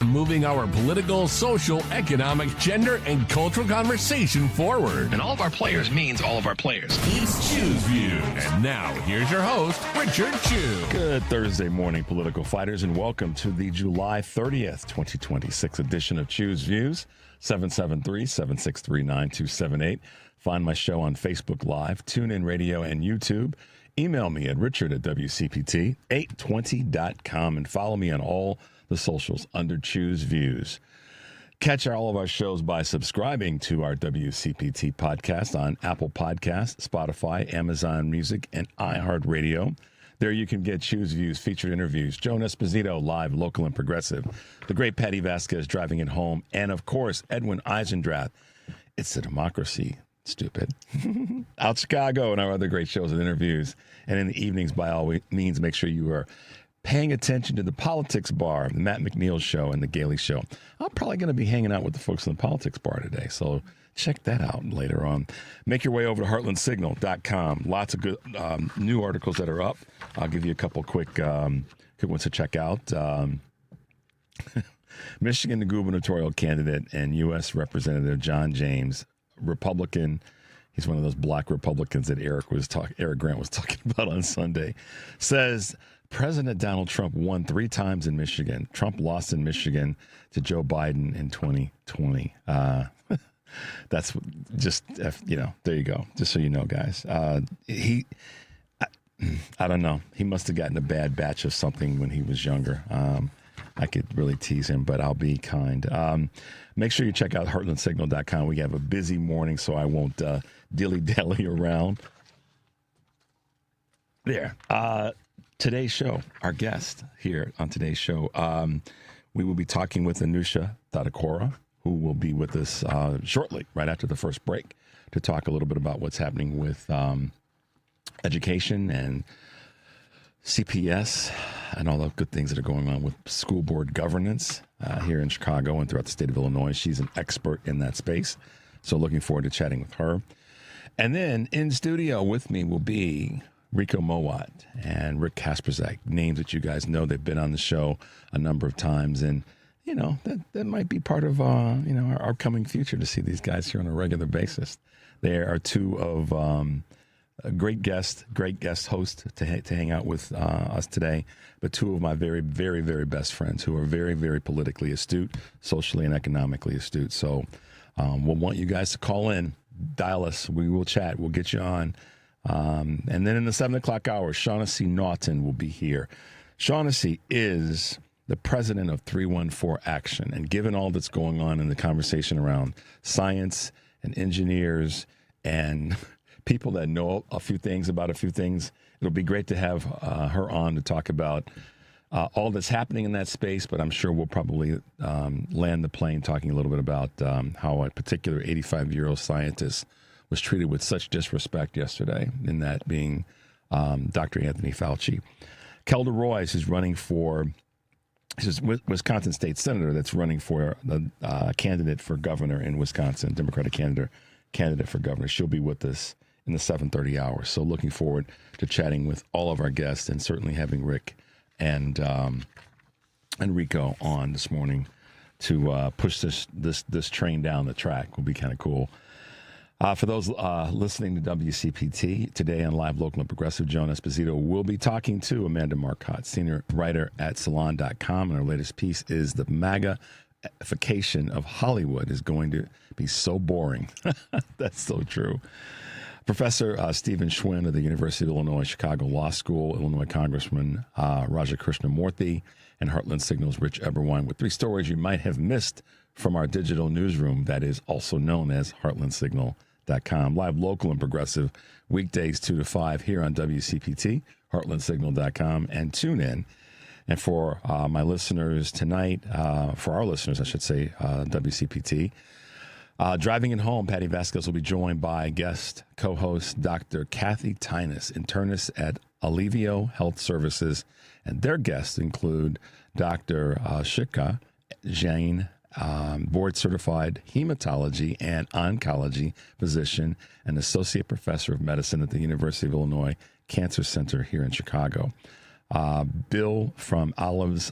moving our political, social, economic, gender, and cultural conversation forward. And all of our players means all of our players. It's Choose Views. And now, here's your host, Richard Chew. Good Thursday morning, political fighters, and welcome to the July 30th, 2026 edition of Choose Views, 773-763-9278. Find my show on Facebook Live, TuneIn Radio, and YouTube. Email me at richard@WCPT820.com and follow me on all the socials under Choose Views. Catch all of our shows by subscribing to our WCPT podcast on Apple Podcasts, Spotify, Amazon Music, and iHeartRadio. There you can get Choose Views featured interviews, Joe Esposito, live, local, and progressive, the great Patty Vasquez driving it home, and of course, Edwin Eisendrath. It's a democracy, stupid. Out Chicago and our other great shows and interviews. And in the evenings, by all means, make sure you are paying attention to the Politics Bar, the Matt McNeil Show, and the Gailey Show. I'm probably going to be hanging out with the folks in the Politics Bar today, so check that out later on. Make your way over to heartlandsignal.com. Lots of good new articles that are up. I'll give you a couple quick ones to check out. Michigan gubernatorial candidate and U.S. Representative John James, Republican. He's one of those black Republicans that Eric Grant was talking about on Sunday, says President Donald Trump won 3 times in Michigan. Trump lost in Michigan to Joe Biden in 2020. That's just, there you go. Just so you know, guys. I don't know. He must have gotten a bad batch of something when he was younger. I could really tease him, but I'll be kind. Make sure you check out heartlandsignal.com. We have a busy morning, so I won't dilly-dally around. There. Today's show, our guest here on today's show, we will be talking with Anusha Thotakura, who will be with us shortly, right after the first break, to talk a little bit about what's happening with education and CPS and all the good things that are going on with school board governance here in Chicago and throughout the state of Illinois. She's an expert in that space, so looking forward to chatting with her. And then in studio with me will be Enrico Mowatt and Rick Kasprzak, names that you guys know. They've been on the show a number of times, and that might be part of our upcoming future to see these guys here on a regular basis. They are two of a great guest host to hang out with us today, but two of my very, very, very best friends who are very, very politically astute, socially and economically astute. So we'll want you guys to call in, dial us. We will chat. We'll get you on. And then in the 7 o'clock hour, Shaughnessy Naughton will be here. Shaughnessy is the president of 314 Action. And given all that's going on in the conversation around science and engineers and people that know a few things about a few things, it'll be great to have her on to talk about all that's happening in that space. But I'm sure we'll probably land the plane talking a little bit about how a particular 85-year-old scientist was treated with such disrespect yesterday, in that being Dr. Anthony Fauci. Kelda Roys is running for, she's a Wisconsin state senator that's running for the candidate for governor in Wisconsin, Democratic candidate for governor. She'll be with us in the 7:30 hour. So looking forward to chatting with all of our guests and certainly having Rick and Enrico on this morning to push this train down the track. Will be kind of cool. For those listening to WCPT, today on Live, Local, and Progressive, Joe Esposito will be talking to Amanda Marcotte, senior writer at Salon.com. And our latest piece is the MAGA-ification of Hollywood is going to be so boring. That's so true. Professor Stephen Schwinn of the University of Illinois Chicago Law School, Illinois Congressman Raja Krishnamurthy, and Heartland Signal's Rich Eberwine with 3 stories you might have missed from our digital newsroom that is also known as heartlandsignal.com. Live, local, and progressive weekdays 2 to 5 here on WCPT, heartlandsignal.com, and tune in. And for my listeners tonight, for our listeners, I should say, WCPT, driving it home, Patty Vasquez will be joined by guest co-host Dr. Kathy Tynas, internist at Alivio Health Services, and their guests include Dr. Shika Jain, board-certified hematology and oncology physician and associate professor of medicine at the University of Illinois Cancer Center here in Chicago. Bill from Olive's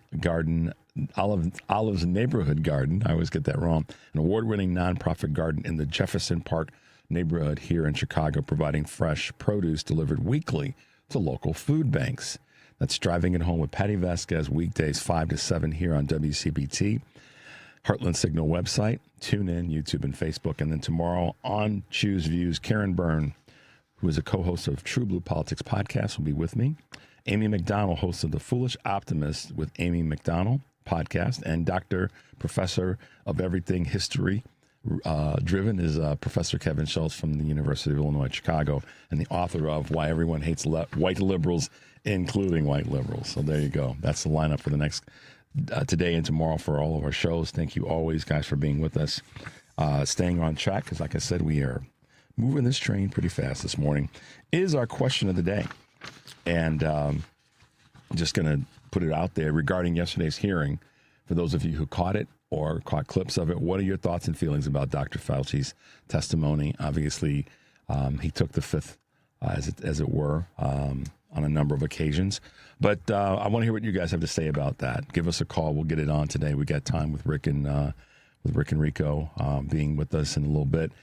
Neighborhood Garden. I always get that wrong. An award-winning nonprofit garden in the Jefferson Park neighborhood here in Chicago, providing fresh produce delivered weekly to local food banks. That's Driving It Home with Patty Vasquez, weekdays 5 to 7 here on WCPT. Heartland Signal website, tune in, YouTube and Facebook. And then tomorrow on Choose Views, Karen Byrne, who is a co-host of True Blue Politics podcast, will be with me. Amy McDonald, host of The Foolish Optimist with Amy McDonald podcast, and Dr. Professor of Everything History driven is Professor Kevin Schultz from the University of Illinois, Chicago, and the author of Why Everyone Hates White Liberals, including white liberals. So there you go. That's the lineup for the next today and tomorrow for all of our shows. Thank you always, guys, for being with us. Staying on track, because like I said, we are moving this train pretty fast this morning, is our question of the day. And I'm just going to put it out there regarding yesterday's hearing. For those of you who caught it or caught clips of it, what are your thoughts and feelings about Dr. Fauci's testimony? Obviously, he took the fifth, as it were, on a number of occasions. But I want to hear what you guys have to say about that. Give us a call. We'll get it on today. We got time with Rick and Rico being with us in a little bit.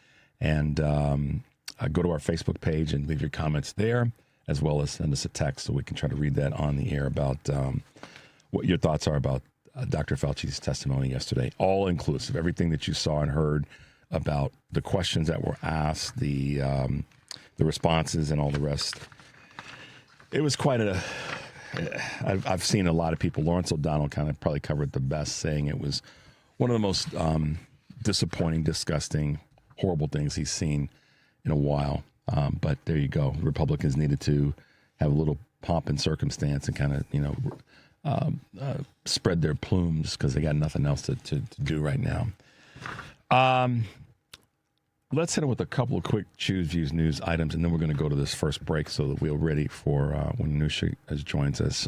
And go to our Facebook page and leave your comments there, as well as send us a text so we can try to read that on the air about what your thoughts are about Dr. Fauci's testimony yesterday. All inclusive, everything that you saw and heard about the questions that were asked, the responses, and all the rest. It was quite I've seen a lot of people. Lawrence O'Donnell kind of probably covered the best, saying it was one of the most disappointing, disgusting, horrible things he's seen in a while. But there you go. Republicans needed to have a little pomp and circumstance and kind of, spread their plumes because they got nothing else to do right now. Let's hit it with a couple of quick Choose Views news items, and then we're going to go to this first break so that we're ready for when Anusha joins us.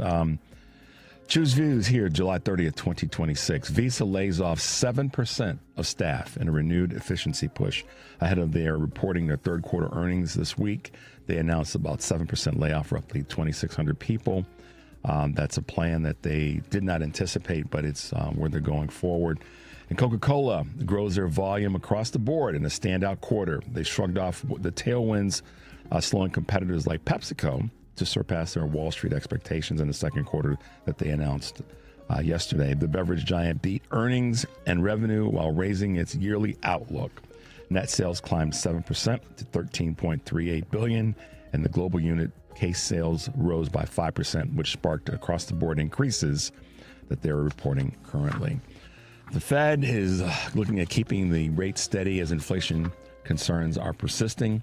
Choose Views here, July 30th, 2026. Visa lays off 7% of staff in a renewed efficiency push. Ahead of their reporting their third quarter earnings this week, they announced about 7% layoff, roughly 2,600 people. That's a plan that they did not anticipate, but it's where they're going forward. And Coca-Cola grows their volume across the board in a standout quarter. They shrugged off the tailwinds, slowing competitors like PepsiCo to surpass their Wall Street expectations in the second quarter that they announced yesterday. The beverage giant beat earnings and revenue while raising its yearly outlook. Net sales climbed 7% to $13.38 billion, and the global unit case sales rose by 5%, which sparked across-the-board increases that they're reporting currently. The Fed is looking at keeping the rate steady as inflation concerns are persisting.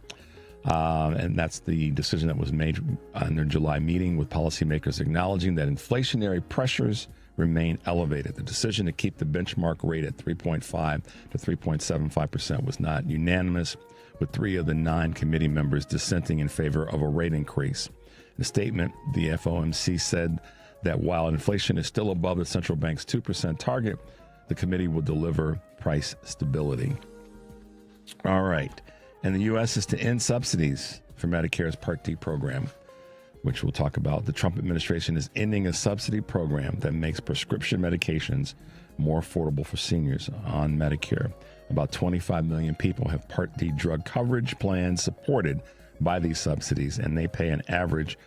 And that's the decision that was made in their July meeting, with policymakers acknowledging that inflationary pressures remain elevated. The decision to keep the benchmark rate at 3.5 to 3.75% was not unanimous, with 3 of the 9 committee members dissenting in favor of a rate increase. In a statement, the FOMC said that while inflation is still above the central bank's 2% target, the committee will deliver price stability. All right. And the U.S. is to end subsidies for Medicare's Part D program, which we'll talk about. The Trump administration is ending a subsidy program that makes prescription medications more affordable for seniors on Medicare. About 25 million people have Part D drug coverage plans supported by these subsidies, and they pay an average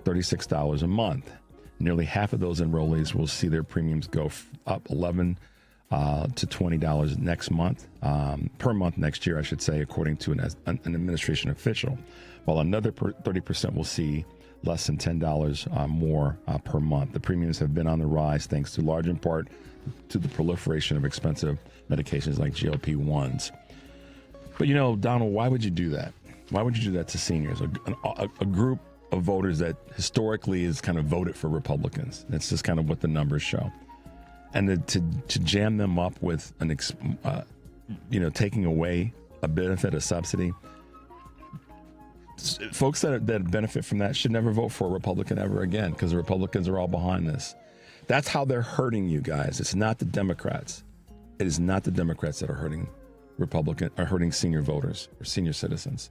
$36 a month. Nearly half of those enrollees will see their premiums go up $11 to $20 next month, per month next year, I should say, according to an administration official, while another 30% will see less than $10 more per month. The premiums have been on the rise thanks to large in part to the proliferation of expensive medications like GLP-1s. But, Donald, why would you do that? Why would you do that to seniors, a group of voters that historically is kind of voted for Republicans? That's just kind of what the numbers show. And to jam them up with taking away a benefit, a subsidy, folks that benefit from that should never vote for a Republican ever again, because the Republicans are all behind this. That's how they're hurting you guys. It's not the Democrats. It is not the Democrats that are hurting senior voters or senior citizens,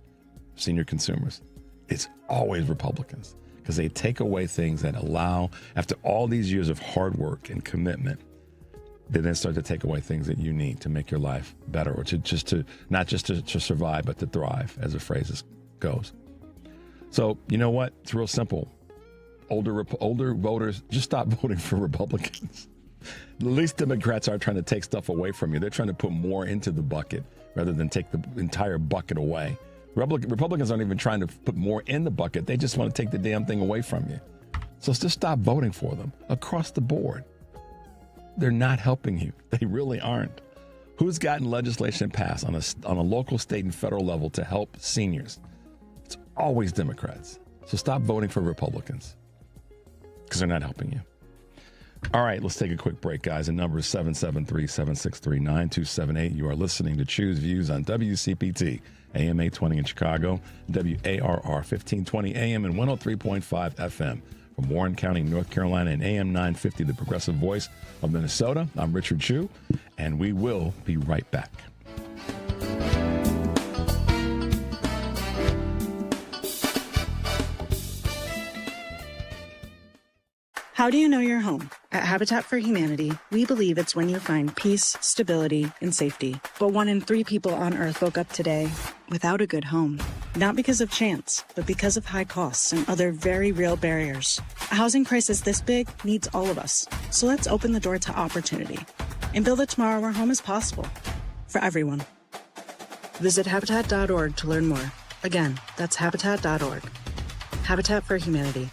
senior consumers. It's always Republicans, because they take away things that allow, after all these years of hard work and commitment, they then start to take away things that you need to make your life better, or not just to survive, but to thrive, as the phrase goes. So, you know what? It's real simple. Older voters, just stop voting for Republicans. At least Democrats aren't trying to take stuff away from you. They're trying to put more into the bucket rather than take the entire bucket away. Republicans aren't even trying to put more in the bucket. They just want to take the damn thing away from you. So just stop voting for them across the board. They're not helping you. They really aren't. Who's gotten legislation passed on a local, state, and federal level to help seniors? It's always Democrats. So stop voting for Republicans because they're not helping you. All right, let's take a quick break, guys. The number is 773-763-9278. You are listening to Choose Views on WCPT, AM 820 in Chicago, WARR 1520 AM and 103.5 FM. From Warren County, North Carolina, and AM 950, the progressive voice of Minnesota. I'm Richard Chu, and we will be right back. How do you know you're home? At Habitat for Humanity, we believe it's when you find peace, stability, and safety. But 1 in 3 people on Earth woke up today without a good home. Not because of chance, but because of high costs and other very real barriers. A housing crisis this big needs all of us. So let's open the door to opportunity and build a tomorrow where home is possible for everyone. Visit Habitat.org to learn more. Again, that's Habitat.org. Habitat for Humanity.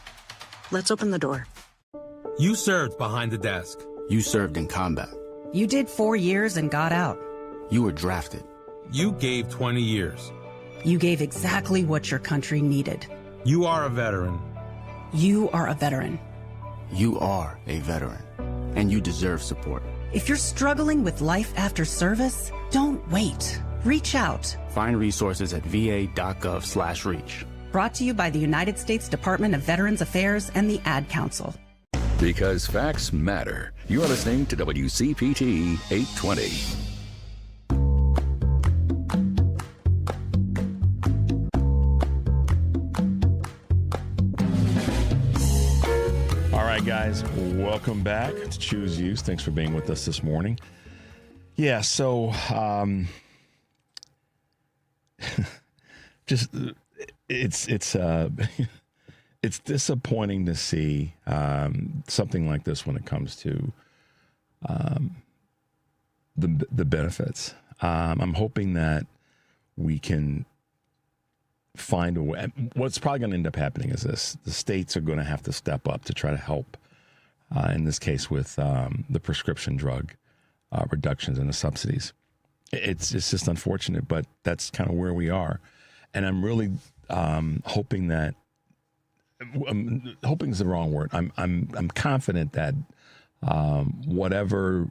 Let's open the door. You served behind the desk. You served in combat. You did 4 years and got out. You were drafted. You gave 20 years. You gave exactly what your country needed. You are a veteran. You are a veteran. You are a veteran, and you deserve support. If you're struggling with life after service, don't wait. Reach out. Find resources at va.gov/reach. Brought to you by the United States Department of Veterans Affairs and the Ad Council. Because facts matter. You're listening to WCPT 820. All right, guys, welcome back to Choose Use. Thanks for being with us this morning. Yeah, so just it's it's disappointing to see something like this when it comes to the benefits. I'm hoping that we can find a way. What's probably going to end up happening is this: the states are going to have to step up to try to help. In this case, with the prescription drug reductions and the subsidies. It's just unfortunate, but that's kind of where we are. And I'm really hoping that. Hoping is the wrong word. I'm confident that whatever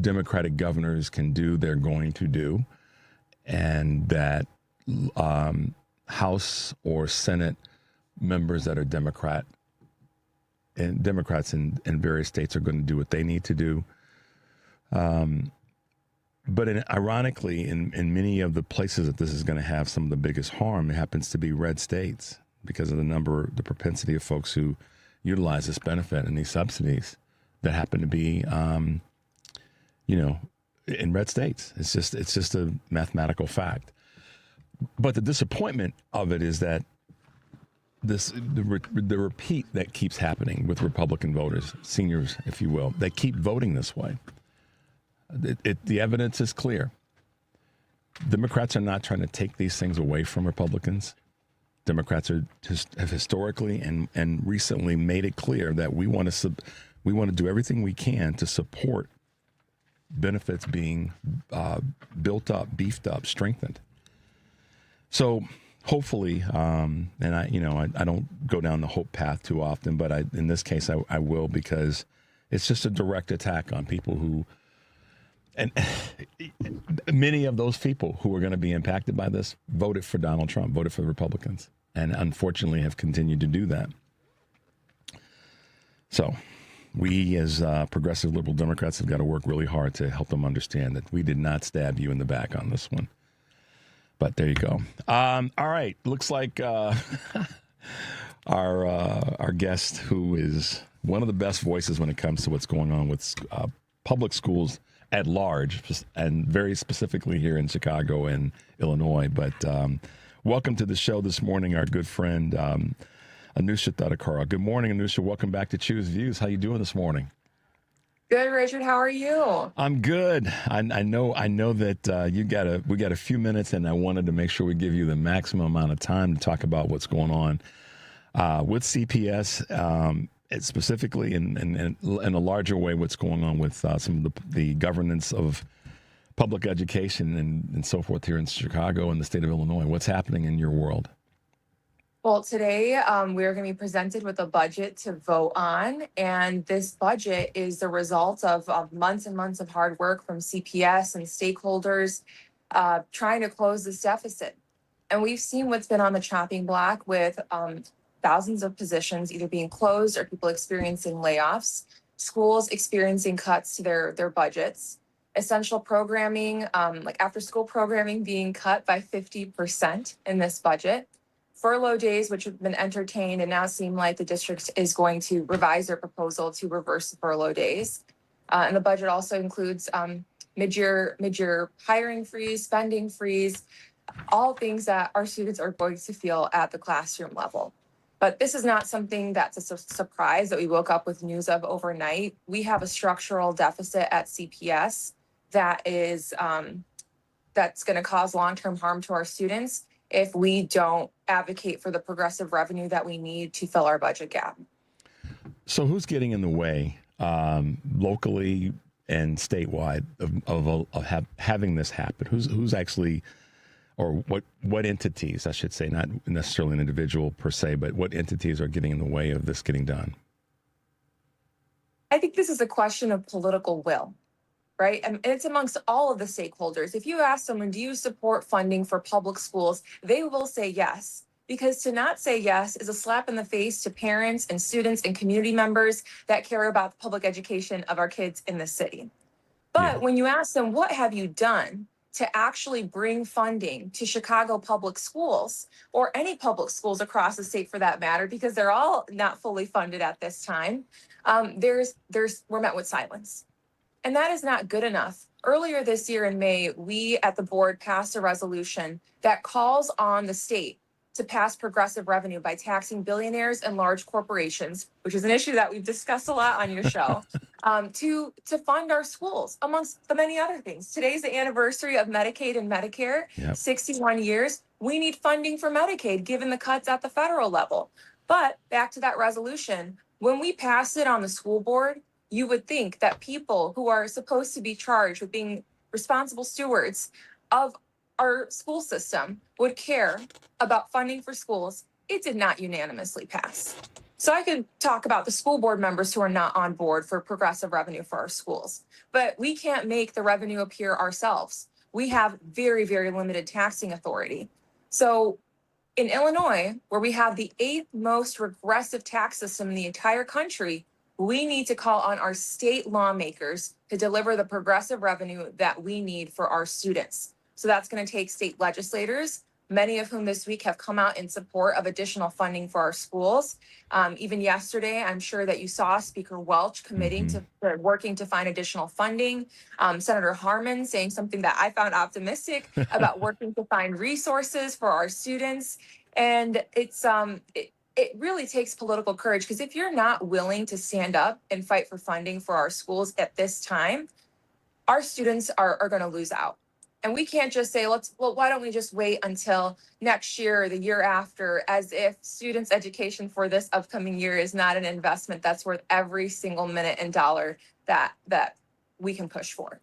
Democratic governors can do, they're going to do, and that House or Senate members that are Democrats in various states are going to do what they need to do. But ironically, in many of the places that this is going to have some of the biggest harm, it happens to be red states, because of the propensity of folks who utilize this benefit and these subsidies that happen to be, in red states. It's just a mathematical fact. But the disappointment of it is that the repeat that keeps happening with Republican voters, seniors, if you will, they keep voting this way. The evidence is clear. Democrats are not trying to take these things away from Republicans. Democrats have historically and recently made it clear that we want to do everything we can to support benefits being built up, beefed up, strengthened. So hopefully, and I don't go down the hope path too often, but in this case I will, because it's just a direct attack on people who, and many of those people who are going to be impacted by this voted for Donald Trump, voted for the Republicans, and unfortunately have continued to do that. So we as progressive liberal Democrats have got to work really hard to help them understand that we did not stab you in the back on this one. But there you go. All right. Looks like our guest, who is one of the best voices when it comes to what's going on with public schools at large, and very specifically here in Chicago and Illinois. But welcome to the show this morning, our good friend Anusha Thotakura. Good morning, Anusha. Welcome back to Choose Views. How you doing this morning? Good, Richard. How are you? I'm good. I know that we got a few minutes, and I wanted to make sure we give you the maximum amount of time to talk about what's going on with CPS, specifically in a larger way, what's going on with some of the governance of public education and so forth here in Chicago and the state of Illinois. What's happening in your world? Well, today we are going to be presented with a budget to vote on, and this budget is the result of months and months of hard work from CPS and stakeholders trying to close this deficit. And we've seen what's been on the chopping block with thousands of positions either being closed or people experiencing layoffs, schools experiencing cuts to their budgets, essential programming, like after-school programming being cut by 50% in this budget. Furlough days, which have been entertained and now seem like the district is going to revise their proposal to reverse the furlough days. And the budget also includes mid-year hiring freeze, spending freeze, all things that our students are going to feel at the classroom level. But this is not something that's a surprise that we woke up with news of overnight. We have a structural deficit at CPS that is that's going to cause long-term harm to our students if we don't advocate for the progressive revenue that we need to fill our budget gap. So who's getting in the way locally and statewide of having this happen? Who's actually, or what entities, I should say, not necessarily an individual per se, but what entities are getting in the way of this getting done? I think this is a question of political will. Right? And it's amongst all of the stakeholders. If you ask someone, do you support funding for public schools? They will say yes, because to not say yes is a slap in the face to parents and students and community members that care about the public education of our kids in the city. But when you ask them, what have you done to actually bring funding to Chicago public schools, or any public schools across the state for that matter, because they're all not fully funded at this time, we're met with silence. And that is not good enough. Earlier this year in May, we at the board passed a resolution that calls on the state to pass progressive revenue by taxing billionaires and large corporations, which is an issue that we've discussed a lot on your show, to fund our schools, amongst the many other things. Today's the anniversary of Medicaid and Medicare, 61 years. We need funding for Medicaid, given the cuts at the federal level. But back to that resolution, when we passed it on the school board, you would think that people who are supposed to be charged with being responsible stewards of our school system would care about funding for schools. It did not unanimously pass. So I could talk about the school board members who are not on board for progressive revenue for our schools, but we can't make the revenue appear ourselves. We have very, very limited taxing authority. So in Illinois, where we have the 8th most regressive tax system in the entire country, we need to call on our state lawmakers to deliver the progressive revenue that we need for our students. So that's going to take state legislators, many of whom this week have come out in support of additional funding for our schools. Even yesterday, I'm sure that you saw Speaker Welch committing to working to find additional funding. Senator Harman saying something that I found optimistic about working to find resources for our students. And it really takes political courage, because if you're not willing to stand up and fight for funding for our schools at this time, our students are going to lose out. And we can't just say, why don't we just wait until next year or the year after, as if students' education for this upcoming year is not an investment that's worth every single minute and dollar that we can push for.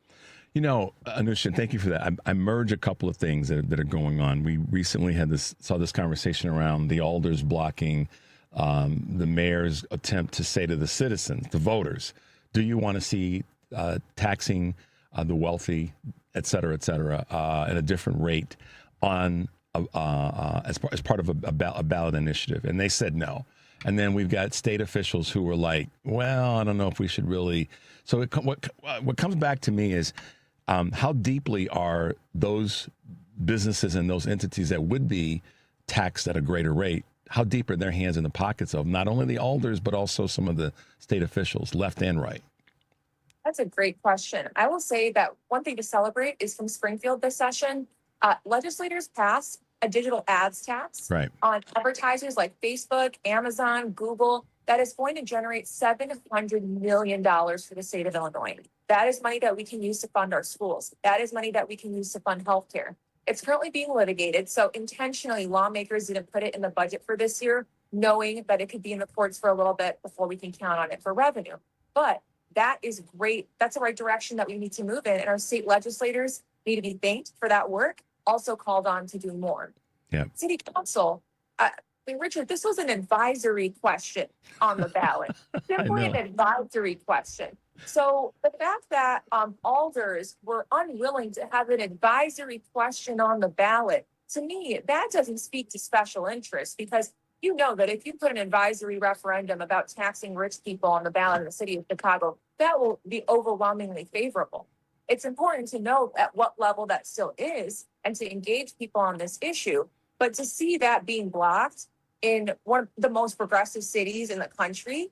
You know, Anusha, thank you for that. I merge a couple of things that are going on. We recently saw this conversation around the alders blocking the mayor's attempt to say to the citizens, the voters, do you want to see taxing the wealthy, et cetera, at a different rate on as part of a ballot initiative? And they said no. And then we've got state officials who were like, well, I don't know if we should really. So what comes back to me is, how deeply are those businesses and those entities that would be taxed at a greater rate, how deep are their hands in the pockets of not only the alders, but also some of the state officials, left and right? That's a great question. I will say that one thing to celebrate is from Springfield this session, legislators passed a digital ads tax on advertisers like Facebook, Amazon, Google, that is going to generate $700 million for the state of Illinois. That is money that we can use to fund our schools. That is money that we can use to fund healthcare. It's currently being litigated, so intentionally lawmakers didn't put it in the budget for this year, knowing that it could be in the courts for a little bit before we can count on it for revenue. But that is great. That's the right direction that we need to move in, and our state legislators need to be thanked for that work, also called on to do more. Yeah. City Council, Richard, this was an advisory question on the ballot. Simply an advisory question. So the fact that alders were unwilling to have an advisory question on the ballot, to me, that doesn't speak to special interest, because you know that if you put an advisory referendum about taxing rich people on the ballot in the city of Chicago, that will be overwhelmingly favorable. It's important to know at what level that still is and to engage people on this issue. But to see that being blocked in one of the most progressive cities in the country,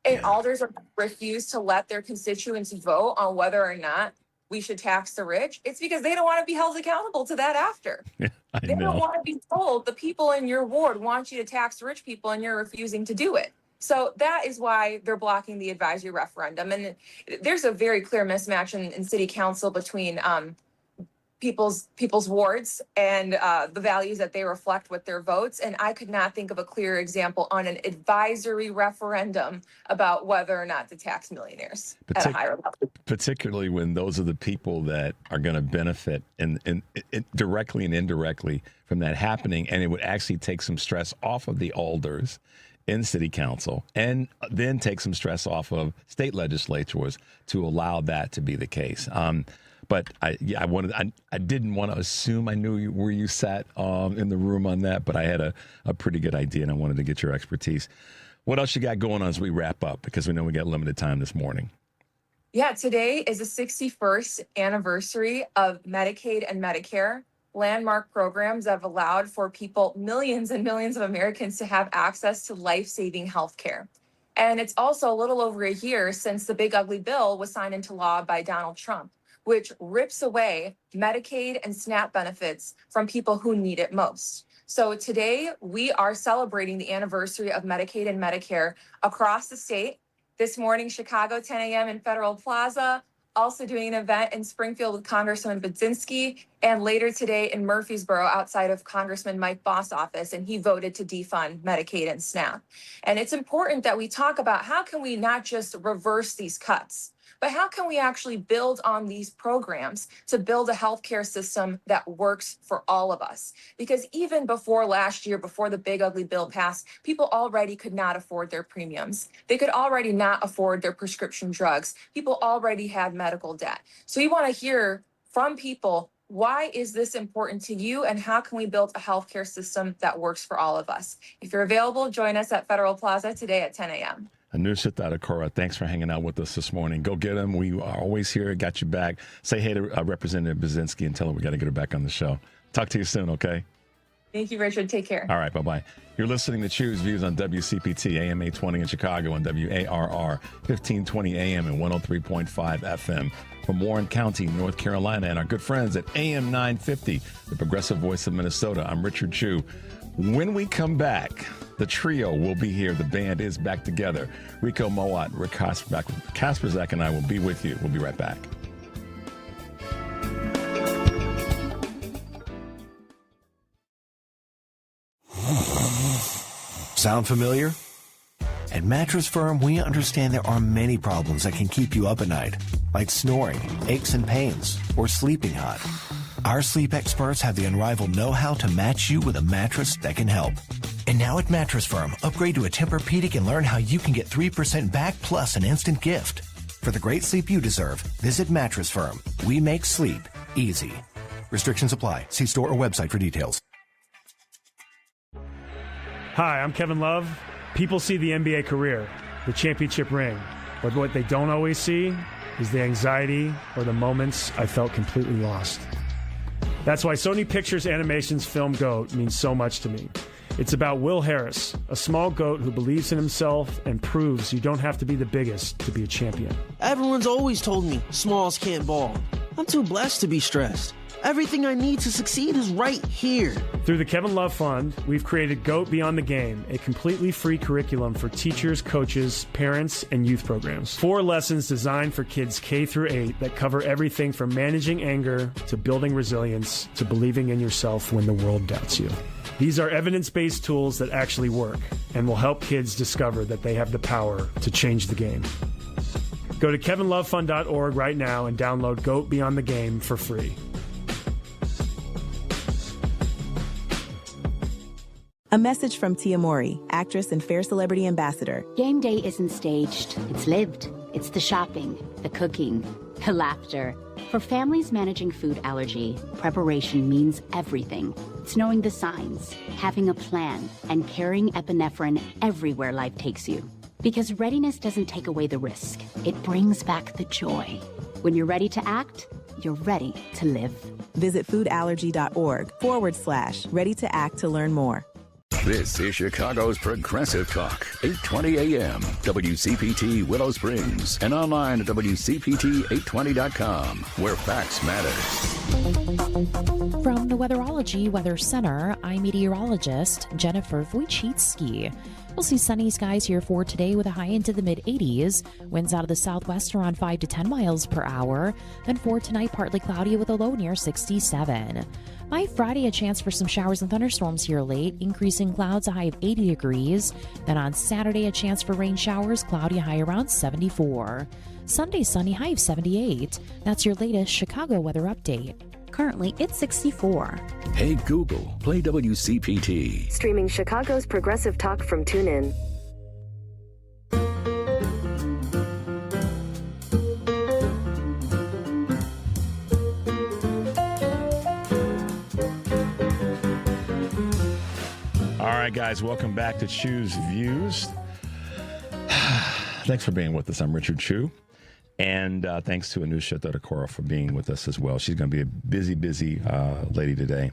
and alders refuse to let their constituents vote on whether or not we should tax the rich, it's because they don't want to be held accountable to that after. They don't want to be told the people in your ward want you to tax rich people and you're refusing to do it. So that is why they're blocking the advisory referendum. And there's a very clear mismatch in city council between people's wards and the values that they reflect with their votes. And I could not think of a clearer example on an advisory referendum about whether or not to tax millionaires at a higher level. Particularly when those are the people that are going to benefit in directly and indirectly from that happening. And it would actually take some stress off of the alders in city council, and then take some stress off of state legislatures to allow that to be the case. But I didn't want to assume I knew where you sat in the room on that, but I had a pretty good idea, and I wanted to get your expertise. What else you got going on as we wrap up? Because we know we got limited time this morning. Yeah, today is the 61st anniversary of Medicaid and Medicare, landmark programs that have allowed for people, millions and millions of Americans, to have access to life-saving health care. And it's also a little over a year since the big ugly bill was signed into law by Donald Trump, which rips away Medicaid and SNAP benefits from people who need it most. So today we are celebrating the anniversary of Medicaid and Medicare across the state. This morning, Chicago, 10 a.m. in Federal Plaza, also doing an event in Springfield with Congressman Budzinski, and later today in Murfreesboro outside of Congressman Mike Boss' office, and he voted to defund Medicaid and SNAP. And it's important that we talk about how can we not just reverse these cuts, but how can we actually build on these programs to build a healthcare system that works for all of us? Because even before last year, before the big ugly bill passed, people already could not afford their premiums. They could already not afford their prescription drugs. People already had medical debt. So we want to hear from people, why is this important to you, and how can we build a healthcare system that works for all of us? If you're available, join us at Federal Plaza today at 10 a.m. Anusha Thotakura, thanks for hanging out with us this morning. Go get him. We are always here. Got you back. Say hey to Representative Budzinski and tell her we got to get her back on the show. Talk to you soon, okay? Thank you, Richard. Take care. All right, bye-bye. You're listening to Choose Views on WCPT, AM 820 in Chicago, and WARR 1520 AM and 103.5 FM. From Warren County, North Carolina, and our good friends at AM 950, the progressive voice of Minnesota, I'm Richard Chu. When we come back, the trio will be here. The band is back together. Enrico Mowatt, Rick Kasprzak, and I will be with you. We'll be right back. Sound familiar? At Mattress Firm, we understand there are many problems that can keep you up at night, like snoring, aches and pains, or sleeping hot. Our sleep experts have the unrivaled know-how to match you with a mattress that can help. And now at Mattress Firm, upgrade to a Tempur-Pedic and learn how you can get 3% back plus an instant gift. For the great sleep you deserve, visit Mattress Firm. We make sleep easy. Restrictions apply. See store or website for details. Hi, I'm Kevin Love. People see the NBA career, the championship ring, but what they don't always see is the anxiety or the moments I felt completely lost. That's why Sony Pictures Animation's Film GOAT means so much to me. It's about Will Harris, a small goat who believes in himself and proves you don't have to be the biggest to be a champion. Everyone's always told me smalls can't ball. I'm too blessed to be stressed. Everything I need to succeed is right here. Through the Kevin Love Fund, we've created GOAT Beyond the Game, a completely free curriculum for teachers, coaches, parents, and youth programs. 4 lessons designed for kids K through 8 that cover everything from managing anger to building resilience to believing in yourself when the world doubts you. These are evidence-based tools that actually work and will help kids discover that they have the power to change the game. Go to kevinlovefund.org right now and download GOAT Beyond the Game for free. A message from Tia Mori, actress and Fair Celebrity Ambassador. Game day isn't staged, it's lived. It's the shopping, the cooking, the laughter. For families managing food allergy, preparation means everything. It's knowing the signs, having a plan, and carrying epinephrine everywhere life takes you. Because readiness doesn't take away the risk, it brings back the joy. When you're ready to act, you're ready to live. Visit foodallergy.org/ready to act to learn more. This is Chicago's Progressive Talk, 820 AM, WCPT Willow Springs, and online at WCPT820.com, where facts matter. From the Weatherology Weather Center, I'm meteorologist Jennifer Wojcicki. We'll see sunny skies here for today with a high into the mid-80s. Winds out of the southwest around 5 to 10 miles per hour. Then for tonight, partly cloudy with a low near 67. By Friday, a chance for some showers and thunderstorms here late, increasing clouds, a high of 80 degrees. Then on Saturday, a chance for rain showers, cloudy, high around 74. Sunday, sunny, high of 78. That's your latest Chicago weather update. Currently, it's 64. Hey Google, play WCPT. Streaming Chicago's Progressive Talk from TuneIn. All right, guys, welcome back to Chew's Views. Thanks for being with us. I'm Richard Chew. And thanks to Anusha Thotakura for being with us as well. She's going to be a busy lady today.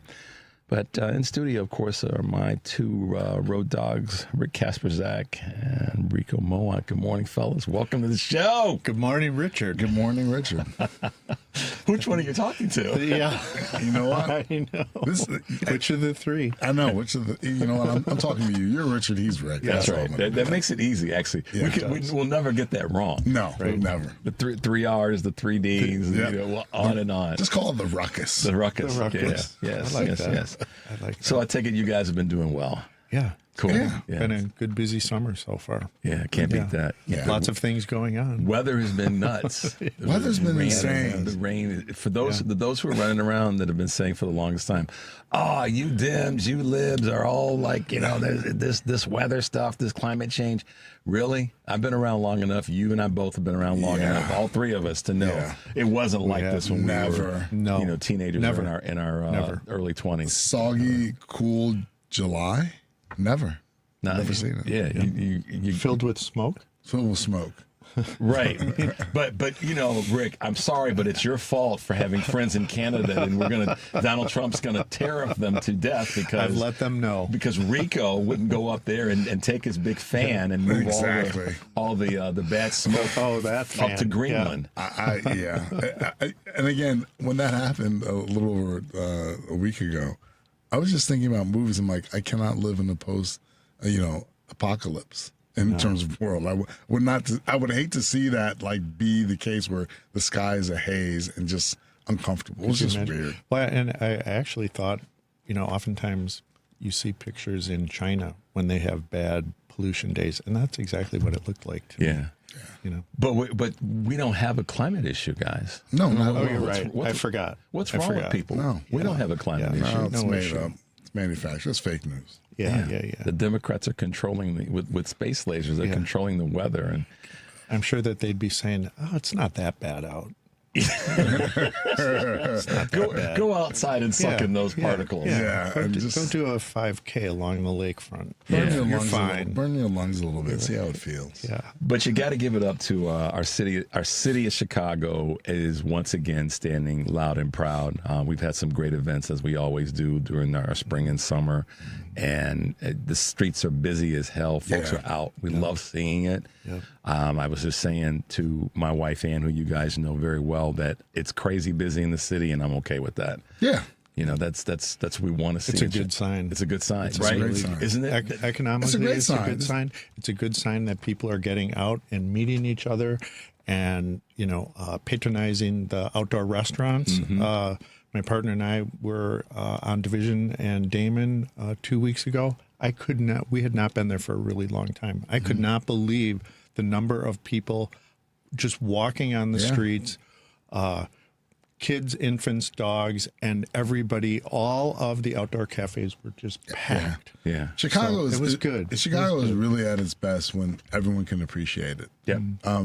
But in studio, of course, are my 2 road dogs, Rick Kasprzak and Enrico Mowatt. Good morning, fellas. Welcome to the show. Good morning, Richard. Good morning, Richard. Which one are you talking to? Yeah. You know what? I know. Which of the 3? I know. Which of the? You know what? I'm talking to you. You're Richard. He's Rick. That's right. That makes it easy, actually. Yeah, we'll never get that wrong. No, right? Never. The 3 R's, the 3 D's, on and on. Just call it the ruckus. The ruckus. The ruckus. Yeah. Yes. I like that. Yes. I like that. So I take it you guys have been doing well. Yeah. Cool. Yeah. Been a good busy summer so far. Yeah, can't beat that. Yeah. Lots of things going on. Weather has been nuts. Weather's been insane. The rain. For those who are running around that have been saying for the longest time, you Dems, you libs are all like, there's this weather stuff, this climate change. Really? I've been around long enough. You and I both have been around long enough. All 3 of us to know it wasn't like this when we were teenagers or in our early 20s. Soggy, cool July. Never seen it. Yeah, you filled with smoke. Filled with smoke. Right. But Rick, I'm sorry, but it's your fault for having friends in Canada, and Donald Trump's gonna tariff them to death because I've let them know. Because Rico wouldn't go up there and take his big fan and move all the bad smoke up to Greenland. Yeah. And again, when that happened a little over a week ago, I was just thinking about movies. I'm like, I cannot live in a post, apocalypse in terms of world. I would hate to see that be the case where the sky is a haze and just uncomfortable. It's just weird. Well, and I actually thought, oftentimes you see pictures in China when they have bad pollution days, and that's exactly what it looked like to me. But we don't have a climate issue, guys. No, you're right. I forgot. What's wrong with people? No, we don't have a climate issue. No, it's made up. It's manufactured. It's fake news. Yeah. The Democrats are controlling with space lasers. They're controlling the weather, and I'm sure that they'd be saying, "Oh, it's not that bad out." Go outside and suck in those particles. Yeah. Don't do a 5K along the lakefront. You're fine. Burn your lungs a little bit. See how it feels. Yeah. But you got to give it up to our city. Our city of Chicago is once again standing loud and proud. We've had some great events, as we always do during our spring and summer, and the streets are busy as hell. Folks are out. We love seeing it. Yep. I was just saying to my wife Ann, who you guys know very well, that it's crazy busy in the city, and I'm okay with that. Yeah. You know, that's what we want to see. It's a good sign. It's a good sign, It's right? a great sign. Isn't it? Economically, it's a great it's sign. a good sign. It's a good sign that people are getting out and meeting each other, and patronizing the outdoor restaurants. My partner and I were on Division and Damon 2 weeks ago. We had not been there for a really long time. I could not believe the number of people just walking on the streets, kids, infants, dogs, and everybody. All of the outdoor cafes were just packed. Yeah. Chicago it was good. Chicago is really at its best when everyone can appreciate it. Yeah.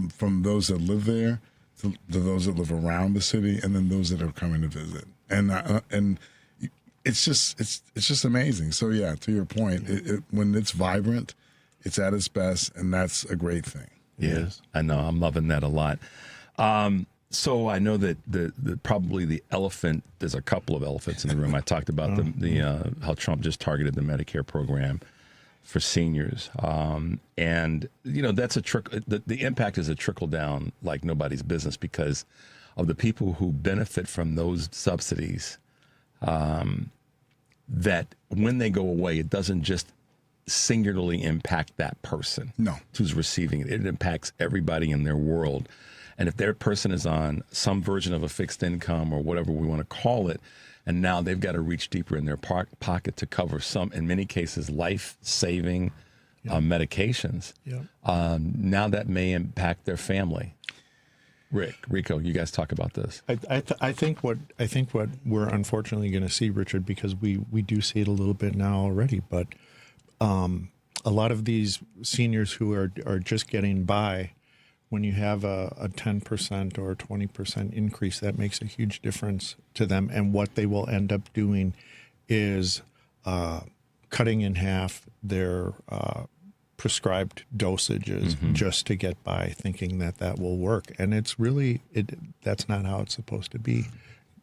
From those that live there to those that live around the city, and then those that are coming to visit. And it's just amazing. So yeah, to your point, when it's vibrant, it's at its best, and that's a great thing. Yes, I know. I'm loving that a lot. So I know that probably the elephant. There's a couple of elephants in the room. I talked about how Trump just targeted the Medicare program for seniors, and that's a trickle. The impact is a trickle down like nobody's business because of the people who benefit from those subsidies. That when they go away, it doesn't just singularly impact that person who's receiving it. It impacts everybody in their world. And if their person is on some version of a fixed income or whatever we want to call it, and now they've got to reach deeper in their pocket to cover some, in many cases, life-saving medications, now that may impact their family. Rico, you guys talk about this. I think what we're unfortunately going to see, Richard, because we do see it a little bit now already, but a lot of these seniors who are just getting by, when you have a 10% or 20% increase, that makes a huge difference to them. And what they will end up doing is cutting in half their prescribed dosages just to get by, thinking that will work. And it's really, that's not how it's supposed to be.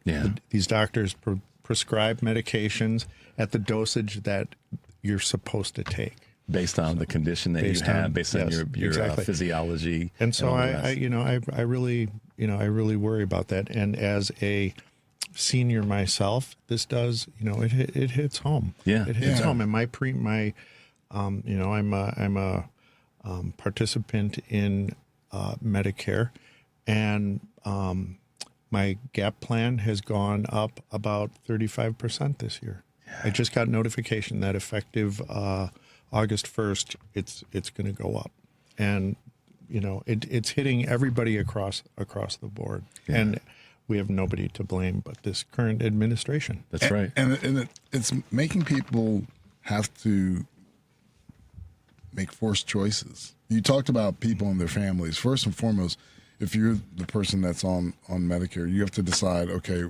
Yeah. These doctors prescribe medications at the dosage that you're supposed to take. Based on the condition that you have, based on your physiology. And so I really worry about that. And as a senior myself, this does, it hits home. Yeah. It hits home. And I'm a participant in Medicare, and my gap plan has gone up about 35% this year. Yeah. I just got notification that effective August 1st, it's going to go up, and it's hitting everybody across the board, and we have nobody to blame but this current administration. That's right, and it's making people have to make forced choices. You talked about people and their families. First and foremost, if you're the person that's on Medicare, you have to decide, okay,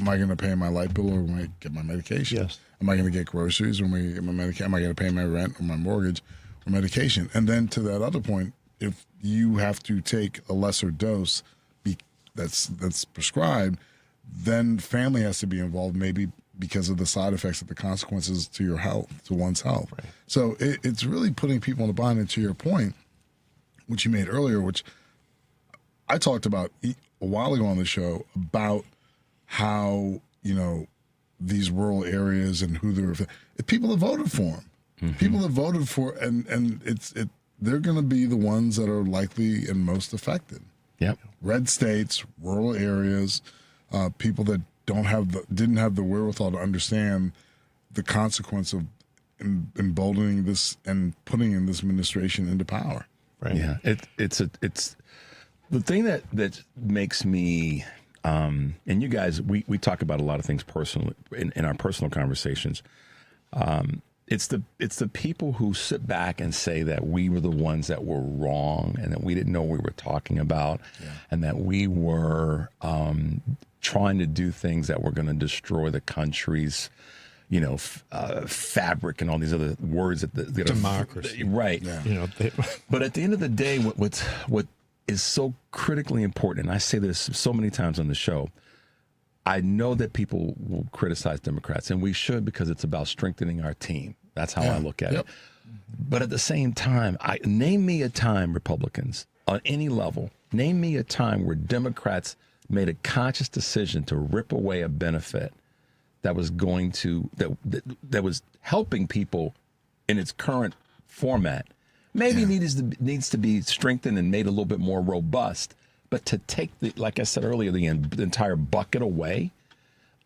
am I going to pay my light bill or am I get my medication? Yes. Am I going to get groceries or am I going to get my medication? Am I going to pay my rent or my mortgage or medication? And then to that other point, if you have to take a lesser dose that's prescribed, then family has to be involved, maybe because of the side effects of the consequences to your health, to one's health. Right. So it's really putting people in a bind. And to your point, which you made earlier, which I talked about a while ago on the show, about how, these rural areas and who they're, people have voted for them. Mm-hmm. People have voted for, and they're going to be the ones that are likely and most affected. Yep. Red states, rural areas, people that didn't have the wherewithal to understand the consequence of emboldening this and putting in this administration into power. Right. Yeah. It's the thing that makes me, and you guys, we talk about a lot of things personally in our personal conversations. it's the people who sit back and say that we were the ones that were wrong and that we didn't know what we were talking about, and that we were trying to do things that were going to destroy the country's, fabric and all these other words that democracy, right? Yeah. But at the end of the day, what is so critically important, and I say this so many times on the show, I know that people will criticize Democrats, and we should, because it's about strengthening our team. That's how I look at it. But at the same time, name me a time, Republicans, on any level, name me a time where Democrats made a conscious decision to rip away a benefit that was going to that was helping people in its current format. Maybe needs to be strengthened and made a little bit more robust. But to take like I said earlier, the entire bucket away,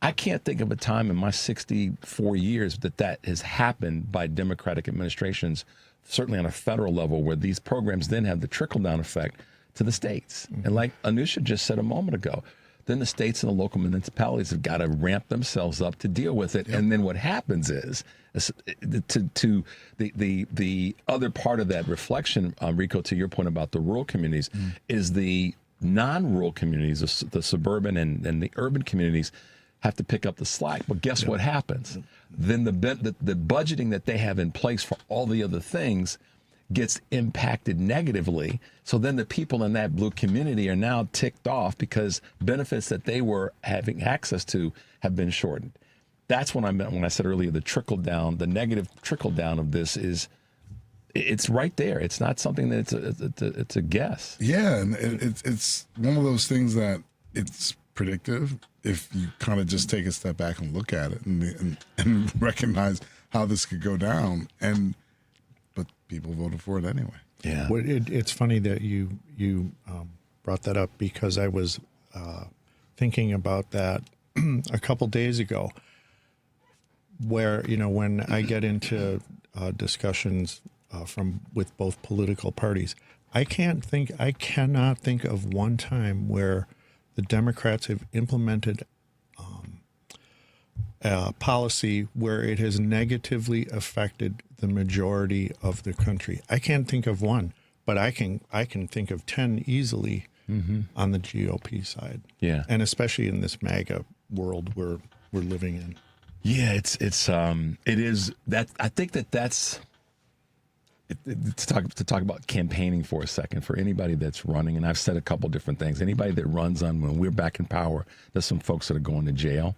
I can't think of a time in my 64 years that has happened by Democratic administrations, certainly on a federal level, where these programs then have the trickle-down effect to the states. Mm-hmm. And like Anusha just said a moment ago, then the states and the local municipalities have got to ramp themselves up to deal with it. Yep. And then what happens is to the other part of that reflection, Rico, to your point about the rural communities, is the non-rural communities, the suburban and the urban communities have to pick up the slack. But guess what happens? Then the budgeting that they have in place for all the other things gets impacted negatively. So then the people in that blue community are now ticked off because benefits that they were having access to have been shortened. That's what I meant when I said earlier, the trickle down, the negative trickle down of this it's right there. It's not something that it's a guess. Yeah, and it's one of those things that it's predictive if you kind of just take a step back and look at it and recognize how this could go down. But people voted for it anyway. Yeah. Well, it's funny that you brought that up, because I was thinking about that a couple days ago, where when I get into discussions with both political parties, I cannot think of one time where the Democrats have implemented policy where it has negatively affected the majority of the country. I can't think of one, but I can think of 10 easily on the GOP side. Yeah, and especially in this MAGA world we're living in. Yeah, it is that. I think that's. To talk about campaigning for a second, for anybody that's running, and I've said a couple different things. Anybody that runs on when we're back in power, there's some folks that are going to jail.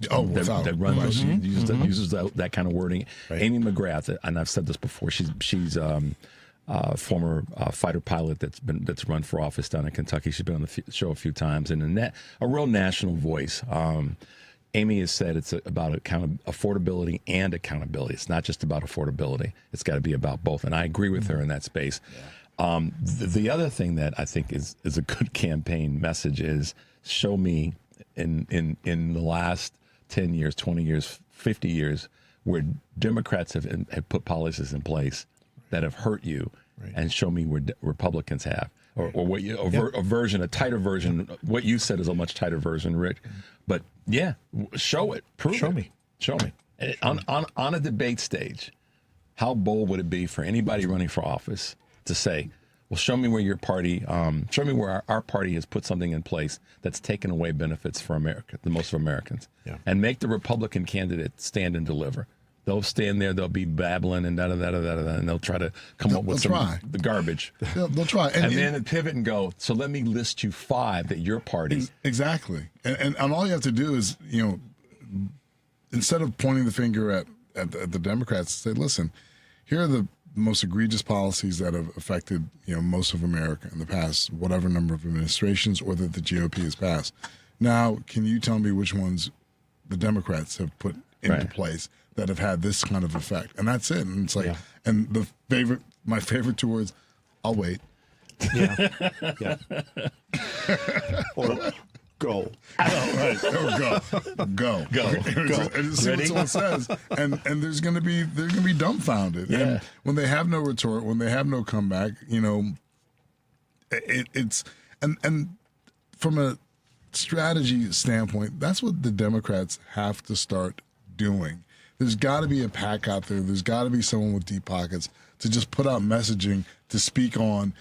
Oh, that run uses that kind of wording. Right. Amy McGrath, and I've said this before. She's a former fighter pilot that's run for office down in Kentucky. She's been on the show a few times, and a real national voice. Amy has said it's about affordability and accountability. It's not just about affordability. It's got to be about both. And I agree with her in that space. Yeah. The other thing that I think is a good campaign message is show me in the last 10 years, 20 years, 50 years, where Democrats have put policies in place that have hurt you, and show me where Republicans have. Or what a tighter version. What you said is a much tighter version, Rick. But yeah, show it. Show me. On a debate stage, how bold would it be for anybody running for office to say, well, show me where your party, show me where our party has put something in place that's taken away benefits for America, the most of Americans, and make the Republican candidate stand and deliver. They'll stand there, they'll be babbling and and they'll try to come up with the garbage. They'll try. And then pivot and go, so let me list you 5 that your party. Exactly. And all you have to do is, instead of pointing the finger at the Democrats, say, listen, here are the most egregious policies that have affected, most of America in the past, whatever number of administrations, or that the GOP has passed. Now, can you tell me which ones the Democrats have put into place that have had this kind of effect? And that's it. And it's like, and my favorite 2 words, I'll wait. Yeah. Or go. Go. And see what someone says, and there's gonna be dumbfounded. Yeah. And when they have no retort, when they have no comeback, it's from a strategy standpoint, that's what the Democrats have to start doing. there's got to be a PAC out there. There's got to be someone with deep pockets to just put out messaging to speak on.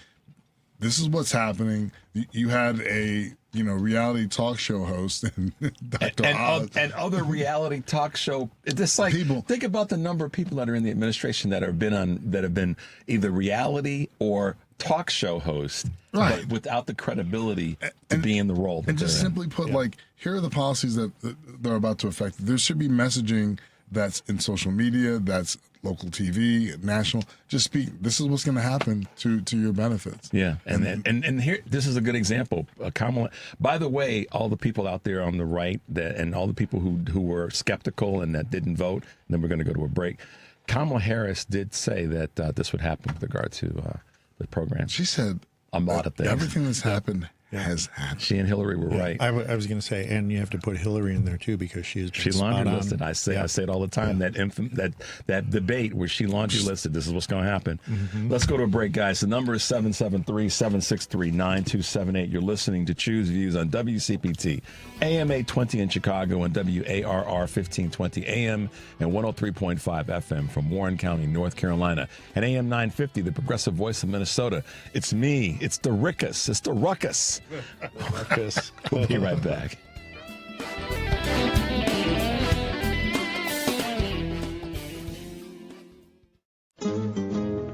This is what's happening. You had a reality talk show host and Dr. Oz. And other reality talk show. It's just like think about the number of people that are in the administration that have been either reality or talk show hosts, right, but without the credibility to be in the role. And just simply put, like, here are the policies that are about to affect. There should be messaging that's in social media, that's local TV, national. Just speak. This is what's going to happen to your benefits. Yeah, and here, this is a good example. Kamala. By the way, all the people out there on the right and all the people who were skeptical and that didn't vote. And then we're going to go to a break. Kamala Harris did say that this would happen with regard to the program. She said a lot of things. Everything that's happened has happened. She and Hillary were right. I was going to say, and you have to put Hillary in there too, because she laundry listed. I say it all the time. Yeah. That debate where she laundry listed. This is what's going to happen. Mm-hmm. Let's go to a break, guys. The number is 773-763-9278. You're listening to Choose Views on WCPT, AM 820 in Chicago, and WARR 1520 AM and 103.5 FM from Warren County, North Carolina, and AM 950, the progressive voice of Minnesota. It's me. It's the Rickus. It's the Ruckus. We'll be right back.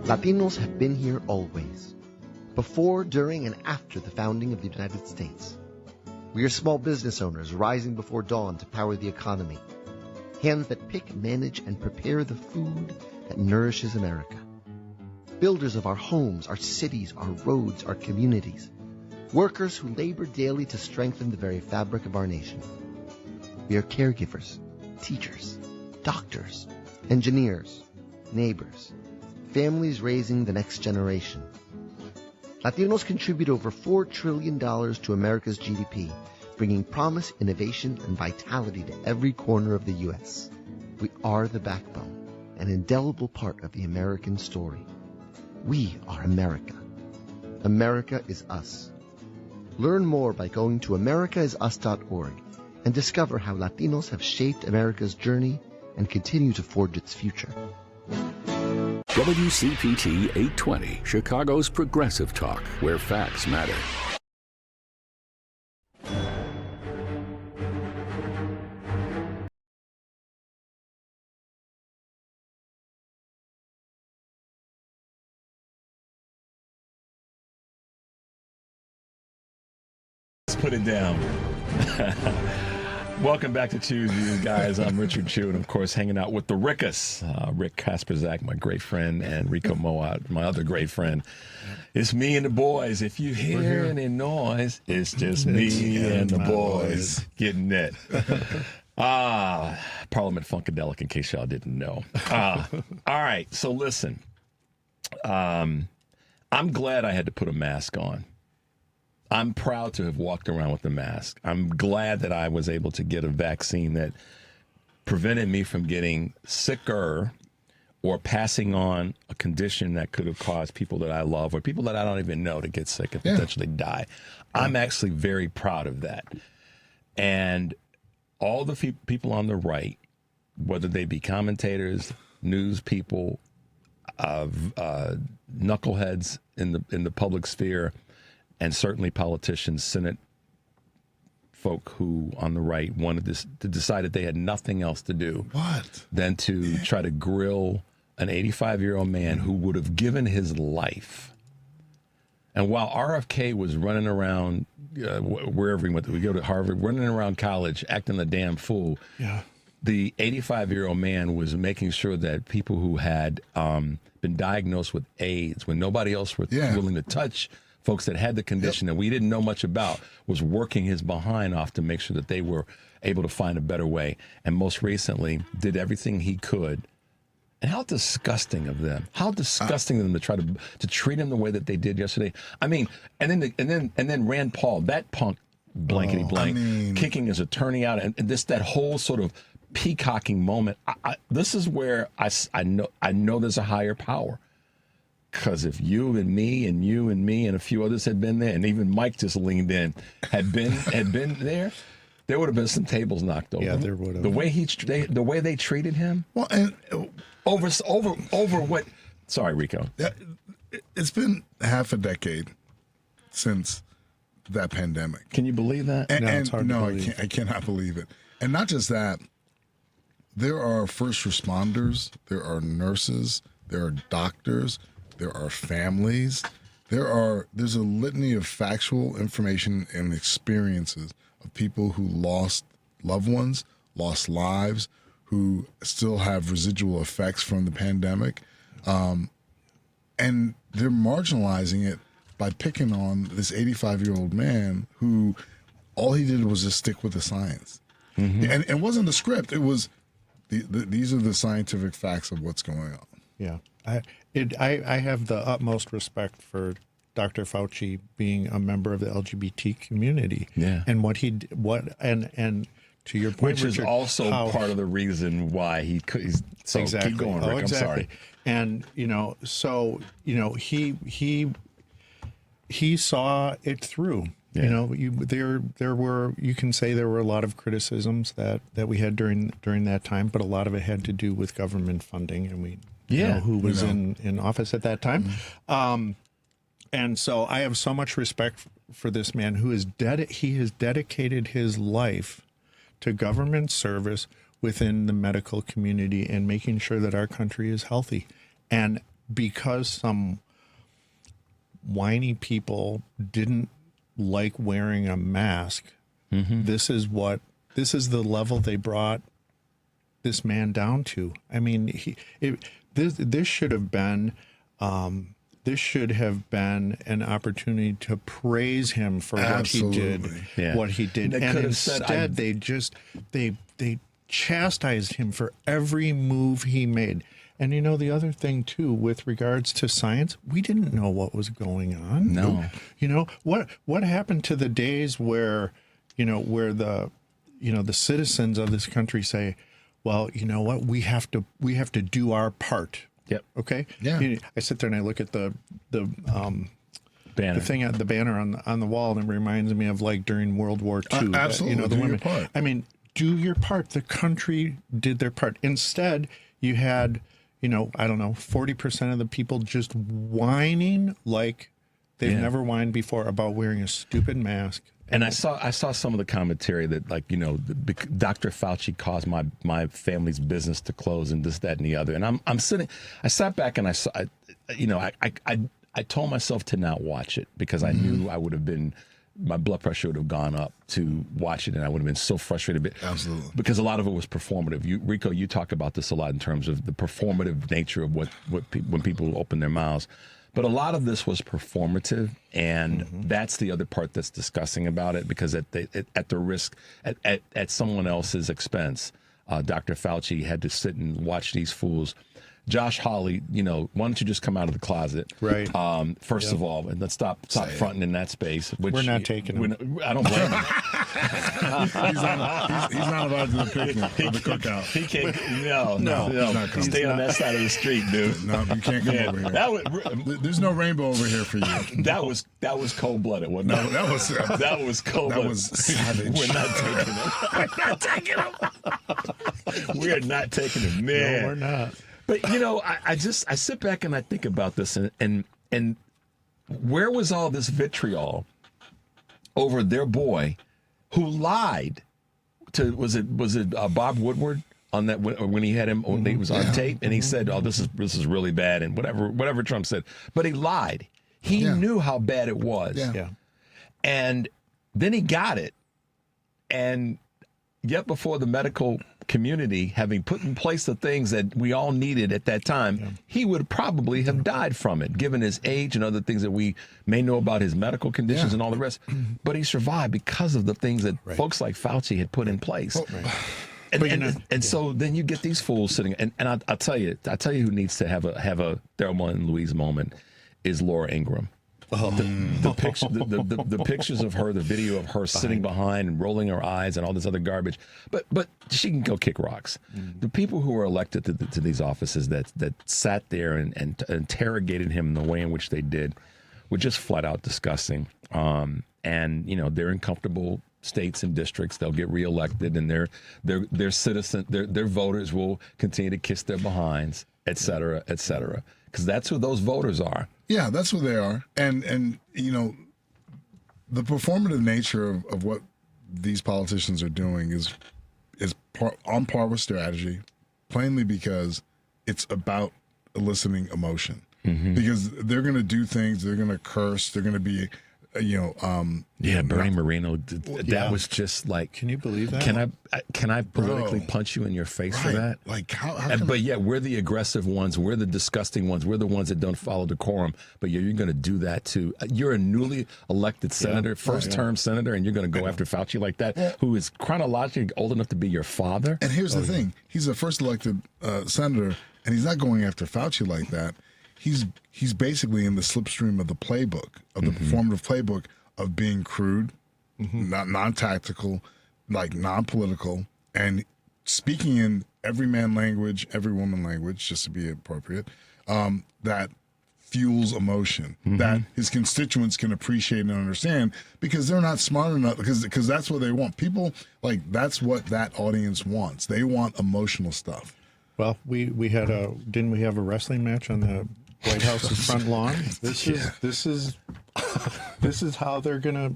Latinos have been here always, before, during, and after the founding of the United States. We are small business owners rising before dawn to power the economy, hands that pick, manage, and prepare the food that nourishes America. Builders of our homes, our cities, our roads, our communities. Workers who labor daily to strengthen the very fabric of our nation. We are caregivers, teachers, doctors, engineers, neighbors, families raising the next generation. Latinos contribute over $4 trillion to America's GDP, bringing promise, innovation, and vitality to every corner of the U.S. We are the backbone, an indelible part of the American story. We are America. America is us. Learn more by going to americaisus.org and discover how Latinos have shaped America's journey and continue to forge its future. WCPT 820, Chicago's progressive talk, where facts matter. Put it down. Welcome back to Choose Views, guys. I'm Richard Chu, and of course, hanging out with the Rickus, Rick Kasprzak, my great friend, and Enrico Mowatt, my other great friend. It's me and the boys. If you hear any noise, it's just me and the boys getting it. Parliament Funkadelic, in case y'all didn't know. All right, so listen. I'm glad I had to put a mask on. I'm proud to have walked around with a mask. I'm glad that I was able to get a vaccine that prevented me from getting sicker or passing on a condition that could have caused people that I love or people that I don't even know to get sick and potentially die. I'm actually very proud of that. And all the people on the right, whether they be commentators, news people, knuckleheads in the public sphere, and certainly politicians, Senate folk who on the right wanted this to decide that they had nothing else to do than to try to grill an 85-year-old man who would have given his life. And while RFK was running around wherever he went, we go to Harvard, running around college, acting a damn fool. Yeah. The 85-year-old man was making sure that people who had been diagnosed with AIDS, when nobody else was willing to touch folks that had the condition that we didn't know much about, was working his behind off to make sure that they were able to find a better way. And most recently, did everything he could. And how disgusting of them! How disgusting of them to try to treat him the way that they did yesterday. I mean, and then Rand Paul, that punk blankety blank, kicking his attorney out, and that whole sort of peacocking moment. This is where I know there's a higher power. Because if you and me and a few others had been there, and even Mike just leaned in, had been there, there would have been some tables knocked over. Yeah, there would have. The way they treated him. Well, and over what? Sorry, Rico. It's been half a decade since that pandemic. Can you believe that? And, No, it's hard to believe. I cannot believe it. And not just that. There are first responders. There are nurses. There are doctors. There are families. There's a litany of factual information and experiences of people who lost loved ones, lost lives, who still have residual effects from the pandemic. And they're marginalizing it by picking on this 85-year-old man who all he did was just stick with the science. Mm-hmm. And it wasn't the script. It was these are the scientific facts of what's going on. Yeah. I have the utmost respect for Dr. Fauci being a member of the LGBT community. Yeah. And and to your point, which Richard, is also part of the reason why he's so exactly. Keep going, Rick. Exactly. I'm sorry. And he saw it through. Yeah. There were, you can say there were a lot of criticisms that we had during that time, but a lot of it had to do with government funding, and we know who was in office at that time. Mm-hmm. And so I have so much respect for this man who has dedicated his life to government service within the medical community and making sure that our country is healthy. And because some whiny people didn't like wearing a mask, mm-hmm. this is the level they brought this man down to. I mean, this should have been an opportunity to praise him for Absolutely. what he did. They And could have instead, they chastised him for every move he made. And the other thing too, with regards to science, we didn't know what was going on. No. What happened to the days where the citizens of this country say, well, you know what, we have to do our part. Yep. Okay. Yeah. I sit there and I look at the banner. The banner on the wall, and it reminds me of like during World War II. Absolutely. The do women. your part. I mean, do your part. The country did their part. Instead, you had 40% of the people just whining like they've never whined before about wearing a stupid mask. And I saw some of the commentary that Dr. Fauci caused my family's business to close and this, that, and the other. And I sat back and I told myself to not watch it because I knew I would have been, my blood pressure would have gone up to watch it, and I would have been so frustrated. Absolutely. Because a lot of it was performative. Rico, you talk about this a lot in terms of the performative nature of when people open their mouths. But a lot of this was performative, and that's the other part that's disgusting about it, because at the risk, at someone else's expense, Dr. Fauci had to sit and watch these fools. Josh Hawley, why don't you just come out of the closet? Right. First of all, and let's stop fronting in that space. Which we're not taking him. I don't blame him. he's not allowed to do the picnic or the cookout. He can't. No. Stay on that side of the street, dude. No, you can't come over here. There's no rainbow over here for you. That was cold blooded, wasn't it? No, that was cold blooded. That was savage. We're not taking him. We are not taking him, man. No, we're not. But I sit back and I think about this, and where was all this vitriol over their boy who lied to was it Bob Woodward on that when he had him when he was on tape, and he said, "Oh, this is really bad," and whatever Trump said, but he lied. He knew how bad it was, and then he got it, and yet before the medical community having put in place the things that we all needed at that time, he would probably have died from it, given his age and other things that we may know about his medical conditions and all the rest. But he survived because of the things that folks like Fauci had put in place. And so then you get these fools sitting, and I'll tell you who needs to have a Thelma and Louise moment is Laura Ingraham. The pictures of her, the video of her sitting behind and rolling her eyes and all this other garbage. But she can go kick rocks. The people who were elected to these offices that sat there and interrogated him in the way in which they did were just flat out disgusting. And they're in comfortable states and districts. They'll get reelected, and their citizens, their voters will continue to kiss their behinds, et cetera, because that's who those voters are. Yeah, that's who they are, and you know, the performative nature of what these politicians are doing is on par with strategy, plainly because it's about eliciting emotion. Because they're going to do things, they're going to curse, they're going to be, Bernie Moreno. That was just like, can you believe that? Can I politically punch you in your face for that? Like but yet we're the aggressive ones, we're the disgusting ones, we're the ones that don't follow decorum. But you're going to do that too. You're a newly elected senator, first-term senator, and you're going to go after Fauci like that, who is chronologically old enough to be your father. And here's the thing: he's a first elected senator, and he's not going after Fauci like that. He's basically in the slipstream of the playbook, of the performative playbook of being crude, not non-tactical, like non-political, and speaking in every man language, every woman language, just to be appropriate, that fuels emotion, that his constituents can appreciate and understand, because they're not smart enough, because that's what they want. People, like, that's what that audience wants. They want emotional stuff. Well, didn't we have a wrestling match on the White House's front lawn? This is how they're gonna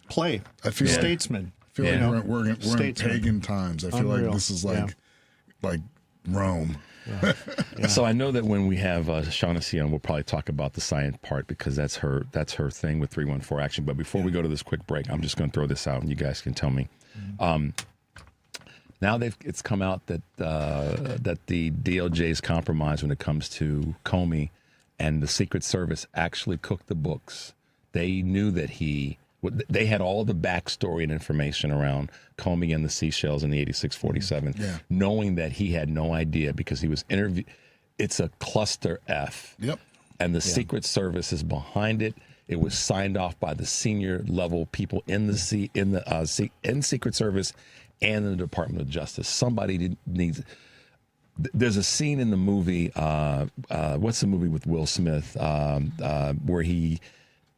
play. I feel statesmen. I feel like we're in pagan times. I feel like this is like Rome. Yeah. So I know that when we have Shaughnessy on, we'll probably talk about the science part, because that's her thing with 314 Action. But before we go to this quick break, I'm just going to throw this out, and you guys can tell me. Now it's come out that the DOJ's compromise when it comes to Comey, and the Secret Service actually cooked the books. They knew that they had all the backstory and information around Comey and the seashells in the 8647, knowing that he had no idea because he was interviewed. It's a cluster F. Yep. And the Secret Service is behind it. It was signed off by the senior level people in the Secret Service and in the Department of Justice. Somebody needs. There's a scene in the movie. What's the movie with Will Smith where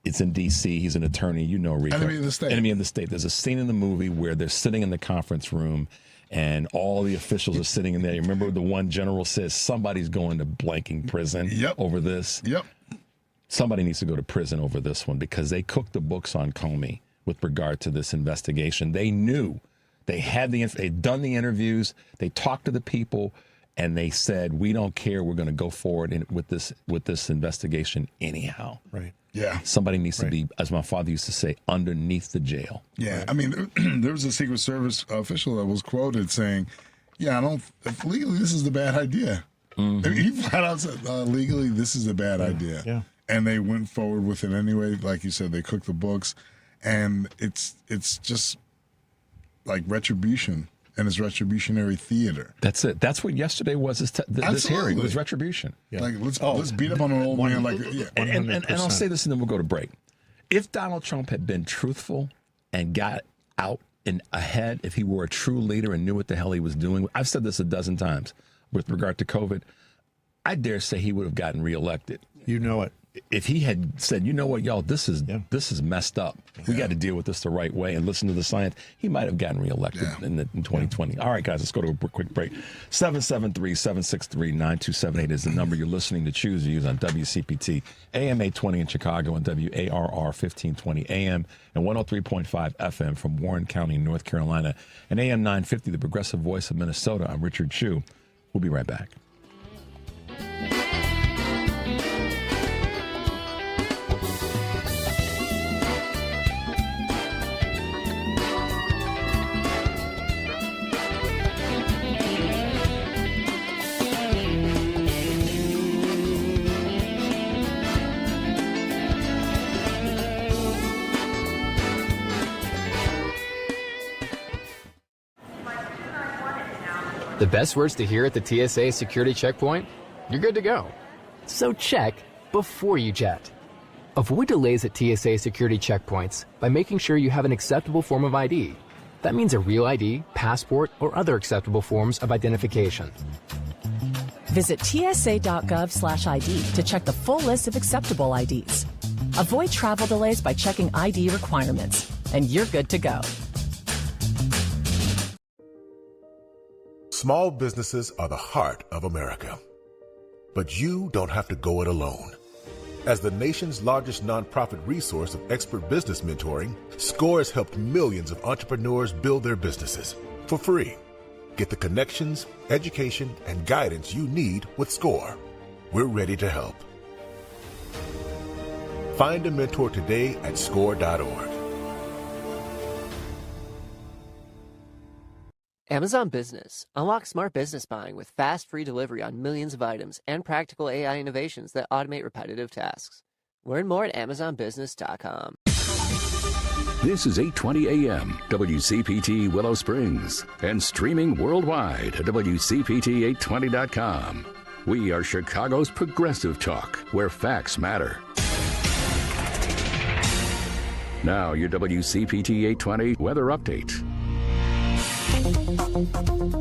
it's in D.C. He's an attorney. You know, Rico. Enemy of the State. Enemy of the State. There's a scene in the movie where they're sitting in the conference room, and all the officials are sitting in there. You remember the one general says somebody's going to blanking prison over this. Yep. Somebody needs to go to prison over this one, because they cooked the books on Comey with regard to this investigation. They knew. They'd done the interviews, they talked to the people, and they said, we don't care, we're going to go forward with this investigation anyhow. Right. Yeah. Somebody needs to be, as my father used to say, underneath the jail. Yeah. I mean, there was a Secret Service official that was quoted saying, legally this is a bad idea. I mean, he flat out said, legally this is a bad idea. Yeah. And they went forward with it anyway. Like you said, they cooked the books, and it's just like retribution, and it's retributionary theater. That's it. That's what yesterday was. This hearing was retribution. Yeah. Like let's beat up on an old man. Like and I'll say this, and then we'll go to break. If Donald Trump had been truthful and got out and ahead, if he were a true leader and knew what the hell he was doing, I've said this a dozen times with regard to COVID, I dare say he would have gotten reelected. You know it. If he had said, you know what, y'all, this is messed up. We got to deal with this the right way and listen to the science, he might have gotten reelected in 2020. All right, guys, let's go to a quick break. 773-763-9278 is the number you're listening to Choose to Use on WCPT, AM 820 in Chicago, and WARR 1520 AM and 103.5 FM from Warren County, North Carolina, and AM 950, the progressive voice of Minnesota. I'm Richard Chu. We'll be right back. The best words to hear at the TSA security checkpoint? You're good to go. So check before you jet. Avoid delays at TSA security checkpoints by making sure you have an acceptable form of ID. That means a real ID, passport, or other acceptable forms of identification. Visit tsa.gov/ID to check the full list of acceptable IDs. Avoid travel delays by checking ID requirements. and you're good to go. Small businesses are the heart of America. But you don't have to go it alone. As the nation's largest nonprofit resource of expert business mentoring, SCORE has helped millions of entrepreneurs build their businesses for free. Get the connections, education, and guidance you need with SCORE. We're ready to help. Find a mentor today at score.org. Amazon Business. Unlock smart business buying with fast, free delivery on millions of items and practical AI innovations that automate repetitive tasks. Learn more at amazonbusiness.com. This is 820 AM, WCPT Willow Springs, and streaming worldwide at WCPT820.com. We are Chicago's progressive talk, where facts matter. Now, your WCPT 820 weather update.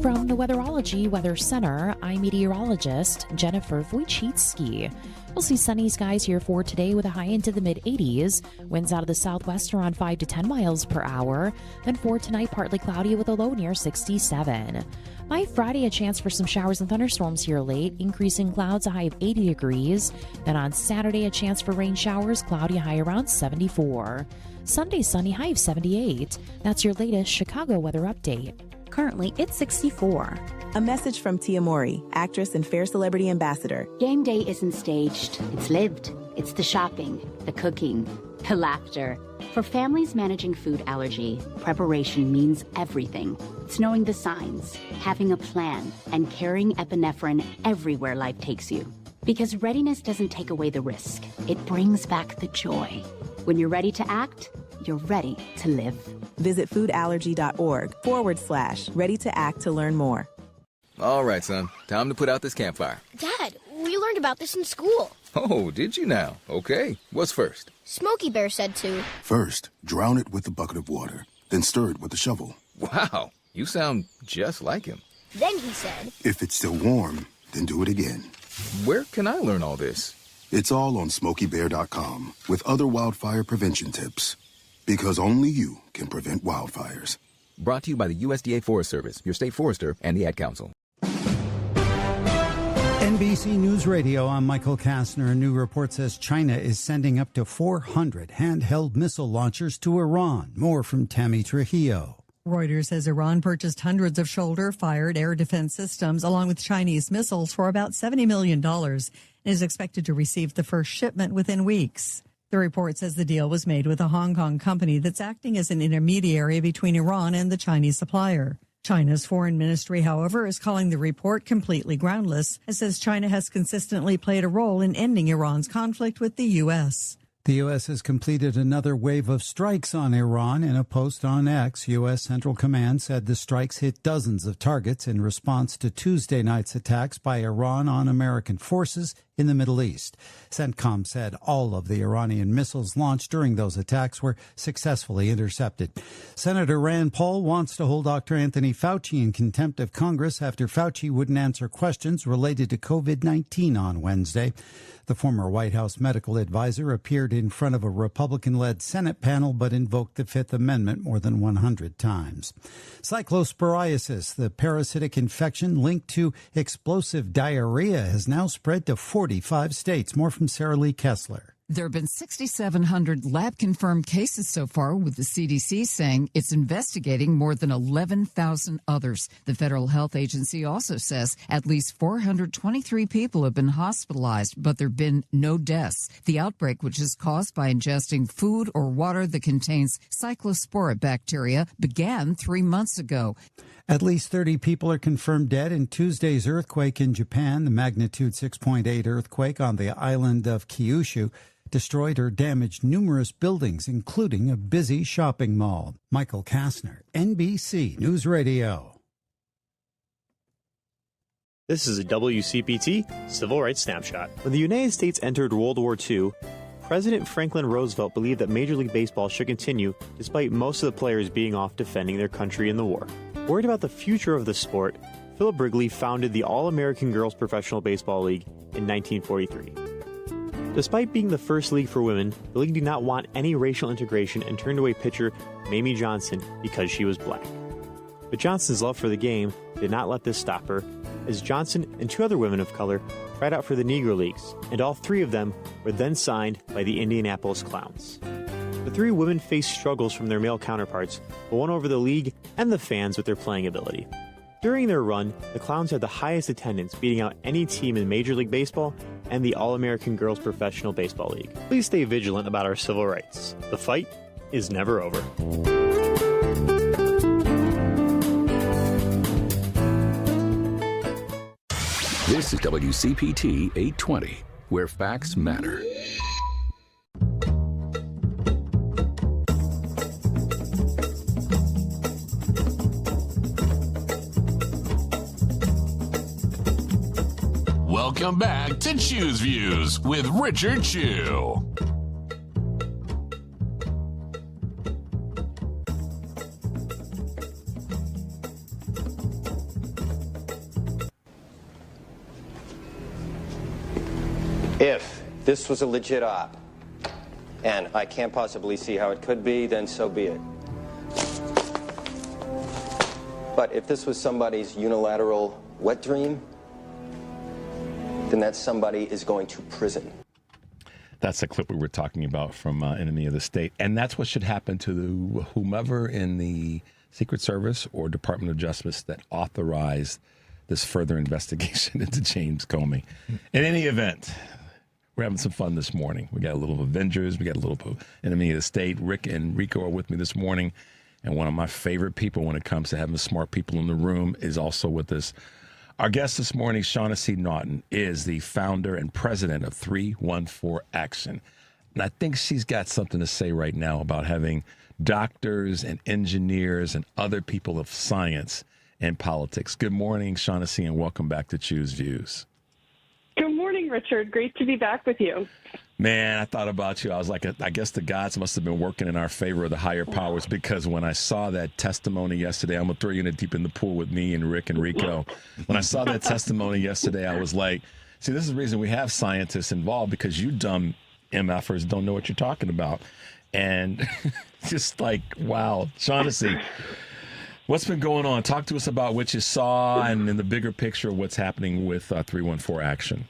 From the Weatherology Weather Center, I'm meteorologist Jennifer Wojcicki. We'll see sunny skies here for today with a high into the mid-80s. Winds out of the southwest around 5 to 10 miles per hour. Then for tonight, partly cloudy with a low near 67. By Friday, a chance for some showers and thunderstorms here late, increasing clouds, a high of 80 degrees. Then on Saturday, a chance for rain showers, cloudy, high around 74. Sunday, sunny, high of 78. That's your latest Chicago weather update. Currently, it's 64. A message from Tia Mowry, actress and Fair Celebrity Ambassador. Game day isn't staged, it's lived. It's the shopping, the cooking, the laughter. For families managing food allergy, preparation means everything. It's knowing the signs, having a plan, and carrying epinephrine everywhere life takes you. Because readiness doesn't take away the risk, it brings back the joy. When you're ready to act, you're ready to live. Visit foodallergy.org/ready to act to learn more. All right, son. Time to put out this campfire. Dad, we learned about this in school. Oh, did you now? Okay. What's first? Smokey Bear said to. First, drown it with a bucket of water, then stir it with a shovel. Wow, you sound just like him. Then he said, If it's still warm, then do it again. Where can I learn all this? It's all on SmokeyBear.com with other wildfire prevention tips. Because only you can prevent wildfires. Brought to you by the USDA Forest Service, your state forester, and the Ad Council. NBC News Radio, I'm Michael Kastner. A new report says China is sending up to 400 handheld missile launchers to Iran. More from Tammy Trujillo. Reuters says Iran purchased hundreds of shoulder-fired air defense systems along with Chinese missiles for about $70 million and is expected to receive the first shipment within weeks. The report says the deal was made with a Hong Kong company that's acting as an intermediary between Iran and the Chinese supplier. China's foreign ministry, however, is calling the report completely groundless and says China has consistently played a role in ending Iran's conflict with the U.S. The U.S. has completed another wave of strikes on Iran. In a post on X, U.S. Central Command said the strikes hit dozens of targets in response to Tuesday night's attacks by Iran on American forces in the Middle East. CENTCOM said all of the Iranian missiles launched during those attacks were successfully intercepted. Senator Rand Paul wants to hold Dr. Anthony Fauci in contempt of Congress after Fauci wouldn't answer questions related to COVID-19 on Wednesday. The former White House medical advisor appeared in front of a Republican-led Senate panel but invoked the Fifth Amendment more than 100 times. Cyclosporiasis, the parasitic infection linked to explosive diarrhea, has now spread to 45 states. More from Sarah Lee Kessler. There have been 6,700 lab-confirmed cases so far, with the CDC saying it's investigating more than 11,000 others. The Federal Health Agency also says at least 423 people have been hospitalized, but there have been no deaths. The outbreak, which is caused by ingesting food or water that contains cyclospora bacteria, began 3 months ago. At least 30 people are confirmed dead in Tuesday's earthquake in Japan. The magnitude 6.8 earthquake on the island of Kyushu destroyed or damaged numerous buildings, including a busy shopping mall. Michael Kastner, NBC News Radio. This is a WCPT Civil Rights Snapshot. When the United States entered World War II, President Franklin Roosevelt believed that Major League Baseball should continue despite most of the players being off defending their country in the war. Worried about the future of the sport, Philip Wrigley founded the All-American Girls Professional Baseball League in 1943. Despite being the first league for women, the league did not want any racial integration and turned away pitcher Mamie Johnson because she was black. But Johnson's love for the game did not let this stop her, as Johnson and 2 other women of color tried out for the Negro Leagues, and all 3 of them were then signed by the Indianapolis Clowns. The 3 women faced struggles from their male counterparts, but won over the league and the fans with their playing ability. During their run, the Clowns had the highest attendance, beating out any team in Major League Baseball and the All-American Girls Professional Baseball League. Please stay vigilant about our civil rights. The fight is never over. This is WCPT 820, where facts matter. Welcome back to Chew's Views with Richard Chew. If this was a legit op, and I can't possibly see how it could be, then so be it. But if this was somebody's unilateral wet dream, then that somebody is going to prison. That's the clip we were talking about from Enemy of the State. And that's what should happen to whomever in the Secret Service or Department of Justice that authorized this further investigation into James Comey. In any event, we're having some fun this morning. We got a little Avengers. We got a little Enemy of the State. Rick and Enrico are with me this morning. And one of my favorite people when it comes to having smart people in the room is also with us. Our guest this morning, Shaughnessy Naughton, is the founder and president of 314 Action. And I think she's got something to say right now about having doctors and engineers and other people of science and politics. Good morning, Shaughnessy, and welcome back to Chew's Views. Good morning, Richard. Great to be back with you. Man, I thought about you. I was like, I guess the gods must have been working in our favor, of the higher powers, because when I saw that testimony yesterday, I'm going to throw you in deep in the pool with me and Rick and Rico. When I saw that testimony yesterday, I was like, see, this is the reason we have scientists involved, because you dumb MFers don't know what you're talking about. And just like, wow, Shaughnessy, what's been going on? Talk to us about what you saw and in the bigger picture of what's happening with 314 Action.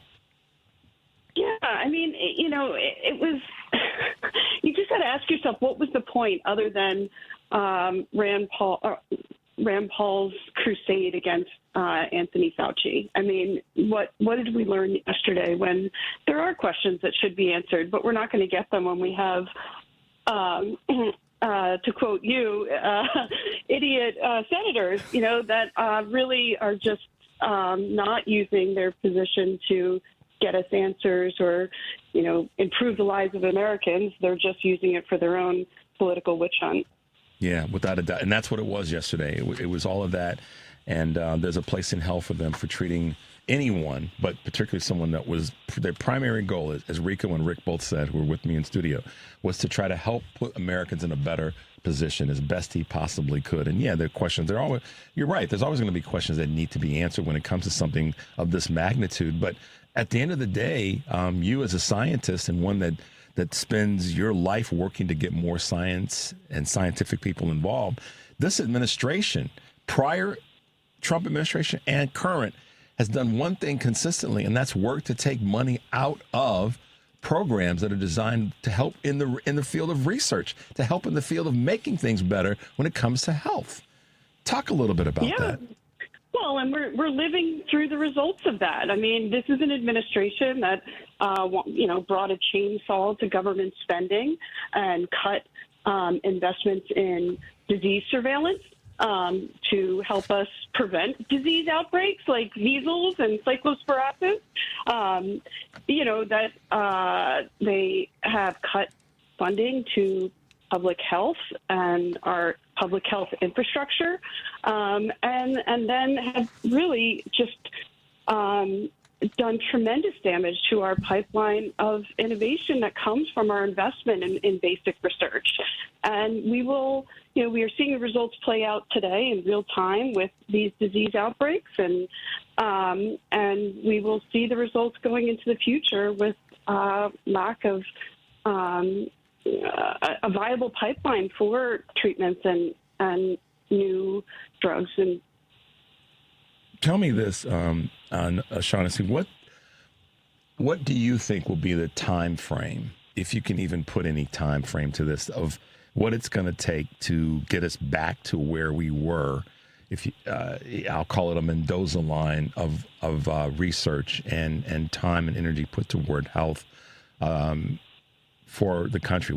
Yeah, I mean, it was, you just got to ask yourself, what was the point other than Rand Paul's crusade against Anthony Fauci? I mean, what did we learn yesterday when there are questions that should be answered, but we're not going to get them when we have, to quote you, idiot senators, that really are just not using their position to get us answers or, improve the lives of Americans. They're just using it for their own political witch hunt. Yeah, without a doubt. And that's what it was yesterday. It was all of that. And there's a place in hell for them for treating anyone, but particularly someone that was their primary goal, as Rico and Rick both said, who were with me in studio, was to try to help put Americans in a better position as best he possibly could. And yeah, there are questions. You're right. There's always going to be questions that need to be answered when it comes to something of this magnitude. But at the end of the day, you as a scientist and one that spends your life working to get more science and scientific people involved, this administration, prior Trump administration and current, has done one thing consistently, and that's work to take money out of programs that are designed to help in the field of research, to help in the field of making things better when it comes to health. Talk a little bit about that. Well, and we're living through the results of that. I mean, this is an administration that, brought a chainsaw to government spending and cut investments in disease surveillance to help us prevent disease outbreaks like measles and cyclosporasis. They have cut funding to public health and our public health infrastructure, and then have really just done tremendous damage to our pipeline of innovation that comes from our investment in basic research. And we are seeing the results play out today in real time with these disease outbreaks, and we will see the results going into the future with lack of a viable pipeline for treatments and new drugs. And tell me this, Shaughnessy, what do you think will be the time frame, if you can even put any time frame to this, of what it's going to take to get us back to where we were? If you, I'll call it a Mendoza line of research and time and energy put toward health for the country.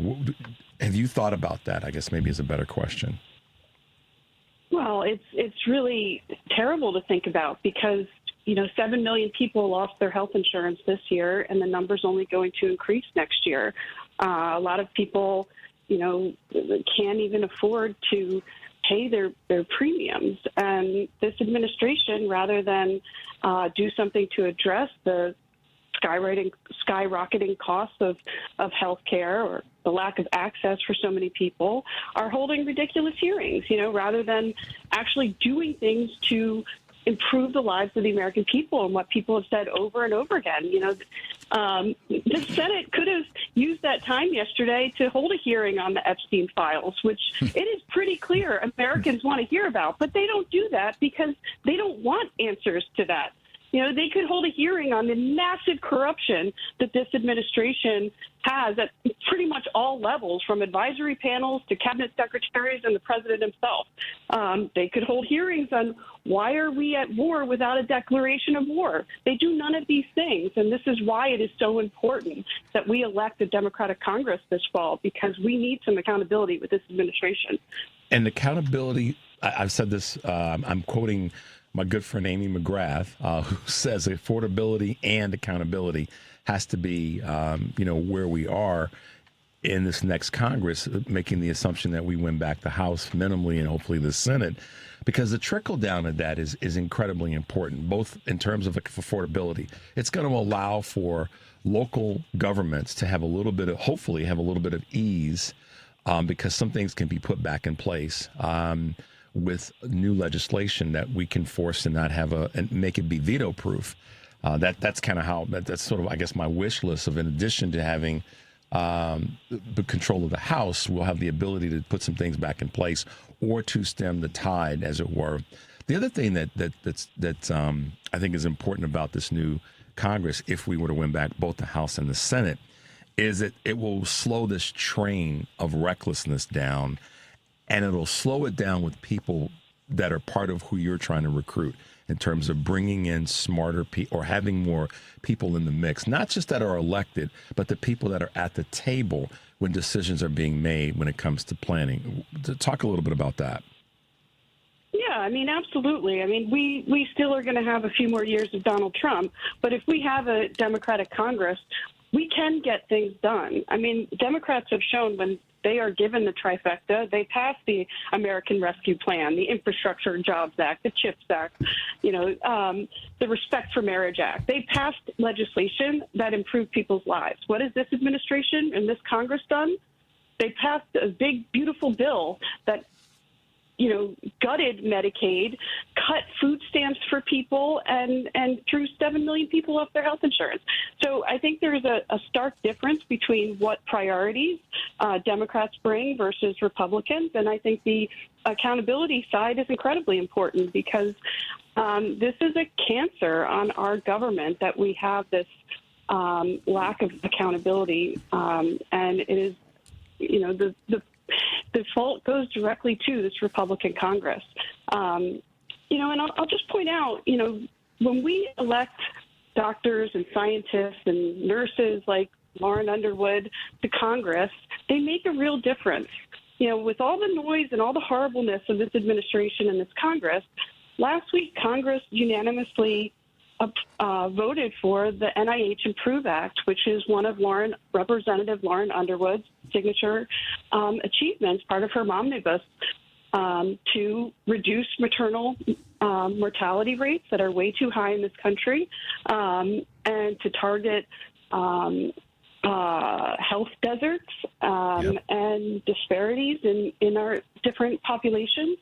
Have you thought about that? I guess maybe is a better question. Well, it's really terrible to think about because 7 million people lost their health insurance this year, and the number's only going to increase next year. A lot of people, can't even afford to pay their premiums. And this administration, rather than do something to address the skyrocketing costs of health care or the lack of access for so many people, are holding ridiculous hearings, rather than actually doing things to improve the lives of the American people. And what people have said over and over again, the Senate could have used that time yesterday to hold a hearing on the Epstein files, which it is pretty clear Americans want to hear about, but they don't do that because they don't want answers to that. They could hold a hearing on the massive corruption that this administration has at pretty much all levels, from advisory panels to cabinet secretaries and the president himself. They could hold hearings on why are we at war without a declaration of war. They do none of these things, and this is why it is so important that we elect a Democratic Congress this fall, because we need some accountability with this administration. And accountability, I've said this, I'm quoting my good friend Amy McGrath, who says affordability and accountability has to be, where we are in this next Congress, making the assumption that we win back the House minimally and hopefully the Senate, because the trickle down of that is incredibly important, both in terms of affordability. It's going to allow for local governments to have hopefully have a little bit of ease, because some things can be put back in place. With new legislation that we can force and not have and make it be veto proof. That's kind of how that's sort of, I guess, my wish list of, in addition to having the control of the House, we'll have the ability to put some things back in place or to stem the tide, as it were. The other thing that I think is important about this new Congress, if we were to win back both the House and the Senate, is that it will slow this train of recklessness down. And it'll slow it down with people that are part of who you're trying to recruit, in terms of bringing in smarter people or having more people in the mix, not just that are elected, but the people that are at the table when decisions are being made when it comes to planning. Talk a little bit about that. Yeah, absolutely. We still are going to have a few more years of Donald Trump, but if we have a Democratic Congress, we can get things done. Democrats have shown when they are given the trifecta, they pass the American Rescue Plan, the Infrastructure and Jobs Act, the CHIPS Act, the Respect for Marriage Act. They passed legislation that improved people's lives. What has this administration and this Congress done? They passed a big, beautiful bill that gutted Medicaid, cut food stamps for people, and threw 7 million people off their health insurance. So I think there's a stark difference between what priorities Democrats bring versus Republicans. And I think the accountability side is incredibly important, because this is a cancer on our government, that we have this lack of accountability. And it is, the fault goes directly to this Republican Congress. And I'll just point out, when we elect doctors and scientists and nurses like Lauren Underwood to Congress, they make a real difference. With all the noise and all the horribleness of this administration and this Congress, last week Congress unanimously voted for the NIH Improve Act, which is one of Representative Lauren Underwood's signature achievements, part of her omnibus, to reduce maternal mortality rates that are way too high in this country, and to target health deserts and disparities in our different populations.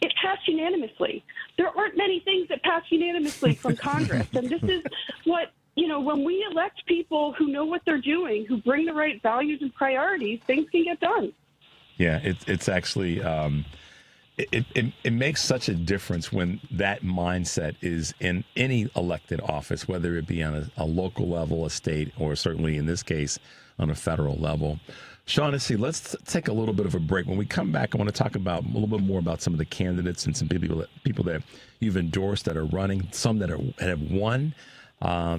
It passed unanimously. There aren't many things that pass unanimously from Congress. And this is what, when when we elect people who know what they're doing, who bring the right values and priorities, things can get done. Yeah, it's actually it makes such a difference when that mindset is in any elected office, whether it be on a local level, a state, or certainly in this case on a federal level. Shaughnessy, let's take a little bit of a break. When we come back, I want to talk about a little bit more about some of the candidates and some people that you've endorsed that are running, some that have won.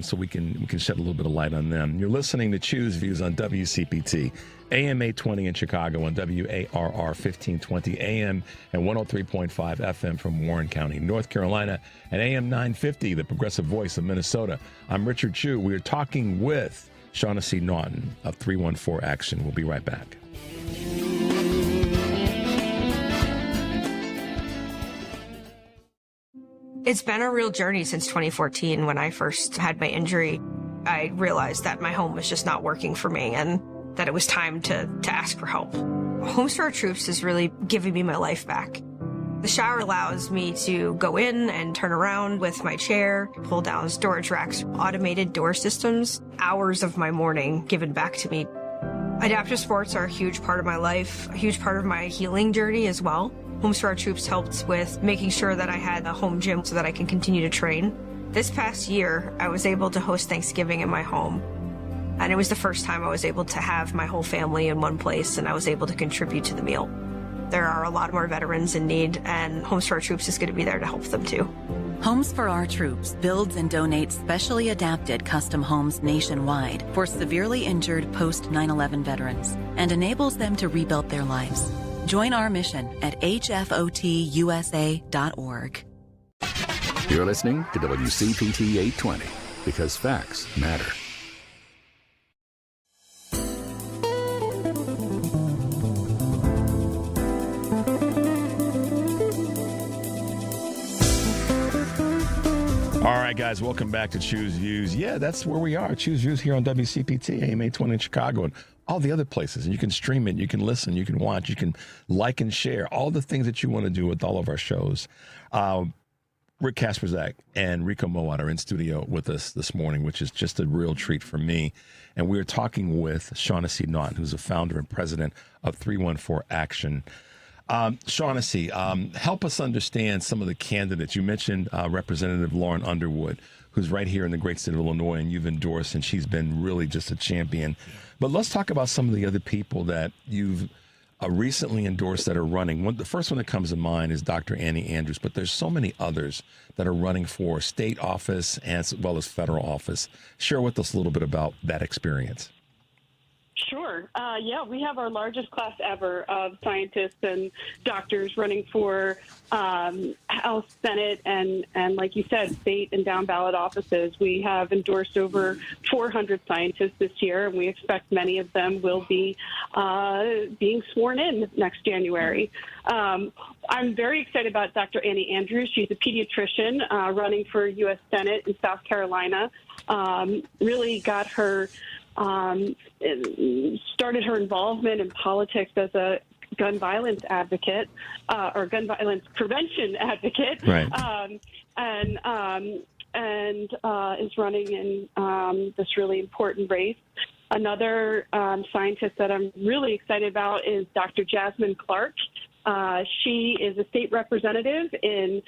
So we can shed a little bit of light on them. You're listening to Choose Views on WCPT, AM 820 in Chicago, on WARR 1520 AM and 103.5 FM from Warren County, North Carolina, and AM 950, the progressive voice of Minnesota. I'm Richard Chu. We are talking with Shaughnessy Naughton of 314 Action. We'll be right back. It's been a real journey since 2014. When I first had my injury, I realized that my home was just not working for me and that it was time to ask for help. Homes for Our Troops is really giving me my life back. The shower allows me to go in and turn around with my chair, pull down storage racks, automated door systems, hours of my morning given back to me. Adaptive sports are a huge part of my life, a huge part of my healing journey as well. Homes for Our Troops helped with making sure that I had a home gym so that I can continue to train. This past year, I was able to host Thanksgiving in my home. And it was the first time I was able to have my whole family in one place, and I was able to contribute to the meal. There are a lot more veterans in need, and Homes for Our Troops is going to be there to help them too. Homes for Our Troops builds and donates specially adapted custom homes nationwide for severely injured post-9/11 veterans and enables them to rebuild their lives. Join our mission at hfotusa.org. You're listening to WCPT 820 because facts matter. All right, guys, welcome back to Choose Views. Yeah, that's where we are. Choose Views here on WCPT, AM 820 in Chicago, and all the other places. And you can stream it, you can listen, you can watch, you can like and share, all the things that you want to do with all of our shows. Rick Kasprzak and Enrico Mowatt are in studio with us this morning, which is just a real treat for me. And we're talking with Shaughnessy Naughton, who's the founder and president of 314 Action. Shaughnessy, help us understand some of the candidates. You mentioned Representative Lauren Underwood, who's right here in the great state of Illinois, and you've endorsed, and she's been really just a champion. But let's talk about some of the other people that you've recently endorsed that are running. The first one that comes to mind is Dr. Annie Andrews, but there's so many others that are running for state office as well as federal office. Share with us a little bit about that experience. Sure. Yeah, we have our largest class ever of scientists and doctors running for House, Senate, and like you said, state and down ballot offices. We have endorsed over 400 scientists this year, and we expect many of them will be being sworn in next January. I'm very excited about Dr. Annie Andrews. She's a pediatrician running for U.S. Senate in South Carolina. Really got her started her involvement in politics as a gun violence advocate or gun violence prevention advocate, right. And is running in this really important race. Another scientist that I'm really excited about is Dr. Jasmine Clark. She is a state representative in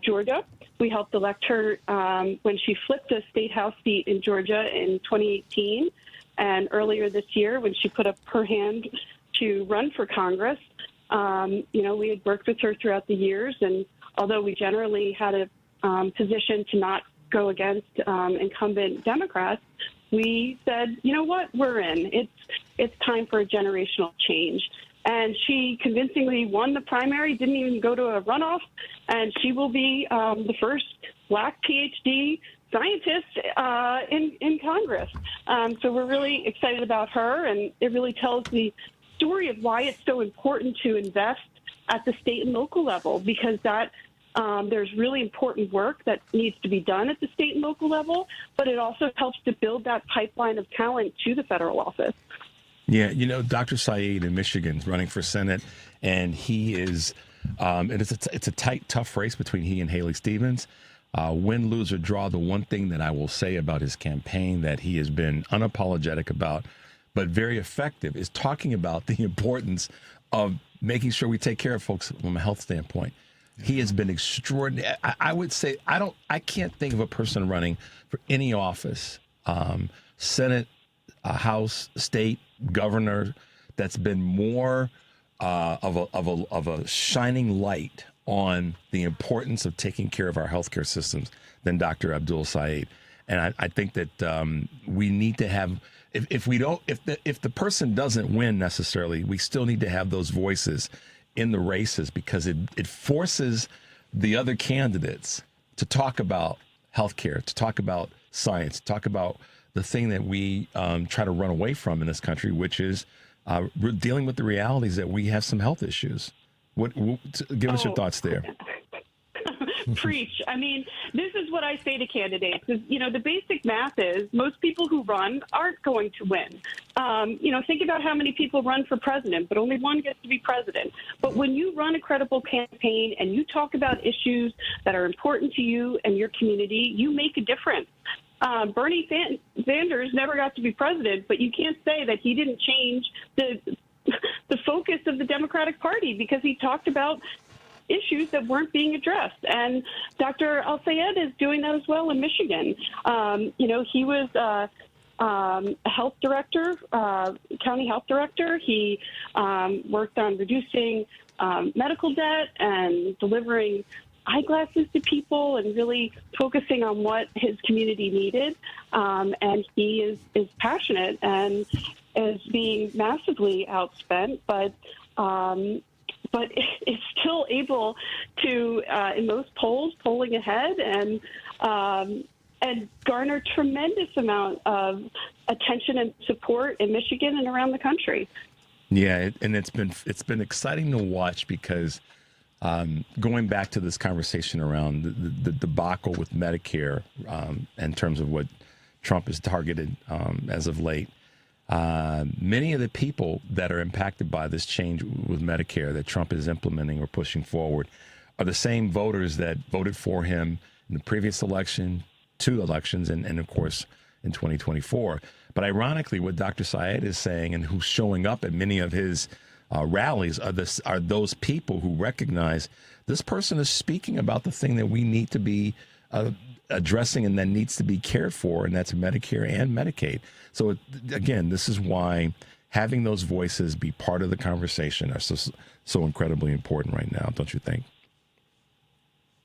Georgia. We helped elect her when she flipped a state house seat in Georgia in 2018. And earlier this year, when she put up her hand to run for Congress, we had worked with her throughout the years. And although we generally had a position to not go against incumbent Democrats, we said, you know what, we're in. It's time for a generational change. And she convincingly won the primary, didn't even go to a runoff, and she will be the first Black PhD scientist in Congress. So we're really excited about her, and it really tells the story of why it's so important to invest at the state and local level, because that there's really important work that needs to be done at the state and local level, but it also helps to build that pipeline of talent to the federal office. Yeah, Dr. Saeed in Michigan is running for Senate, and he is, it's a tight, tough race between he and Haley Stevens. Win, lose, or draw, the one thing that I will say about his campaign that he has been unapologetic about, but very effective, is talking about the importance of making sure we take care of folks from a health standpoint. He has been extraordinary. I would say I can't think of a person running for any office, Senate, House, state, governor, that's been more of a shining light on the importance of taking care of our healthcare systems than Dr. Abdul Saeed. And I think that we need to have, if the person doesn't win necessarily, we still need to have those voices in the races, because it forces the other candidates to talk about healthcare, to talk about science, to talk about the thing that we try to run away from in this country, which is we're dealing with the realities that we have some health issues. Give us your thoughts there. Preach. I mean, this is what I say to candidates. Is, the basic math is most people who run aren't going to win. Think about how many people run for president, but only one gets to be president. But when you run a credible campaign and you talk about issues that are important to you and your community, you make a difference. Bernie Sanders never got to be president, but you can't say that he didn't change the focus of the Democratic Party, because he talked about issues that weren't being addressed. And Dr. Al-Sayed is doing that as well in Michigan. He was a health director, county health director. He worked on reducing medical debt and delivering eyeglasses to people and really focusing on what his community needed. And he is passionate and is being massively outspent, but is still able to, in most polls, polling ahead and garner tremendous amount of attention and support in Michigan and around the country. Yeah, and it's been exciting to watch, because going back to this conversation around the debacle with Medicare in terms of what Trump has targeted as of late, many of the people that are impacted by this change with Medicare that Trump is implementing or pushing forward are the same voters that voted for him in the previous election, 2 elections, and of course in 2024. But ironically, what Dr. Saeed is saying, and who's showing up at many of his rallies, are those people who recognize this person is speaking about the thing that we need to be addressing and that needs to be cared for, and that's Medicare and Medicaid. So again, this is why having those voices be part of the conversation are so incredibly important right now, don't you think?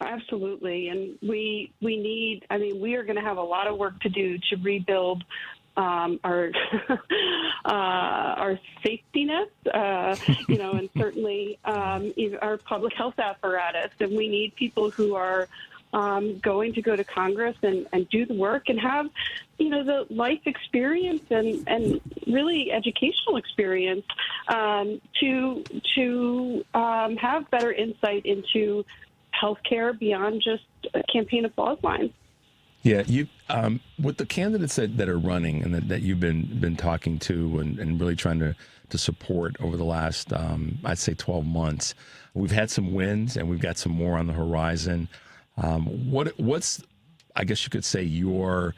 Absolutely. And we are going to have a lot of work to do to rebuild our safety nets, and certainly our public health apparatus. And we need people who are going to go to Congress and do the work and have, the life experience and really educational experience to have better insight into healthcare beyond just a campaign applause lines. Yeah, you with the candidates that are running and that you've been talking to and really trying to support over the last I'd say 12 months, we've had some wins and we've got some more on the horizon. What's I guess you could say your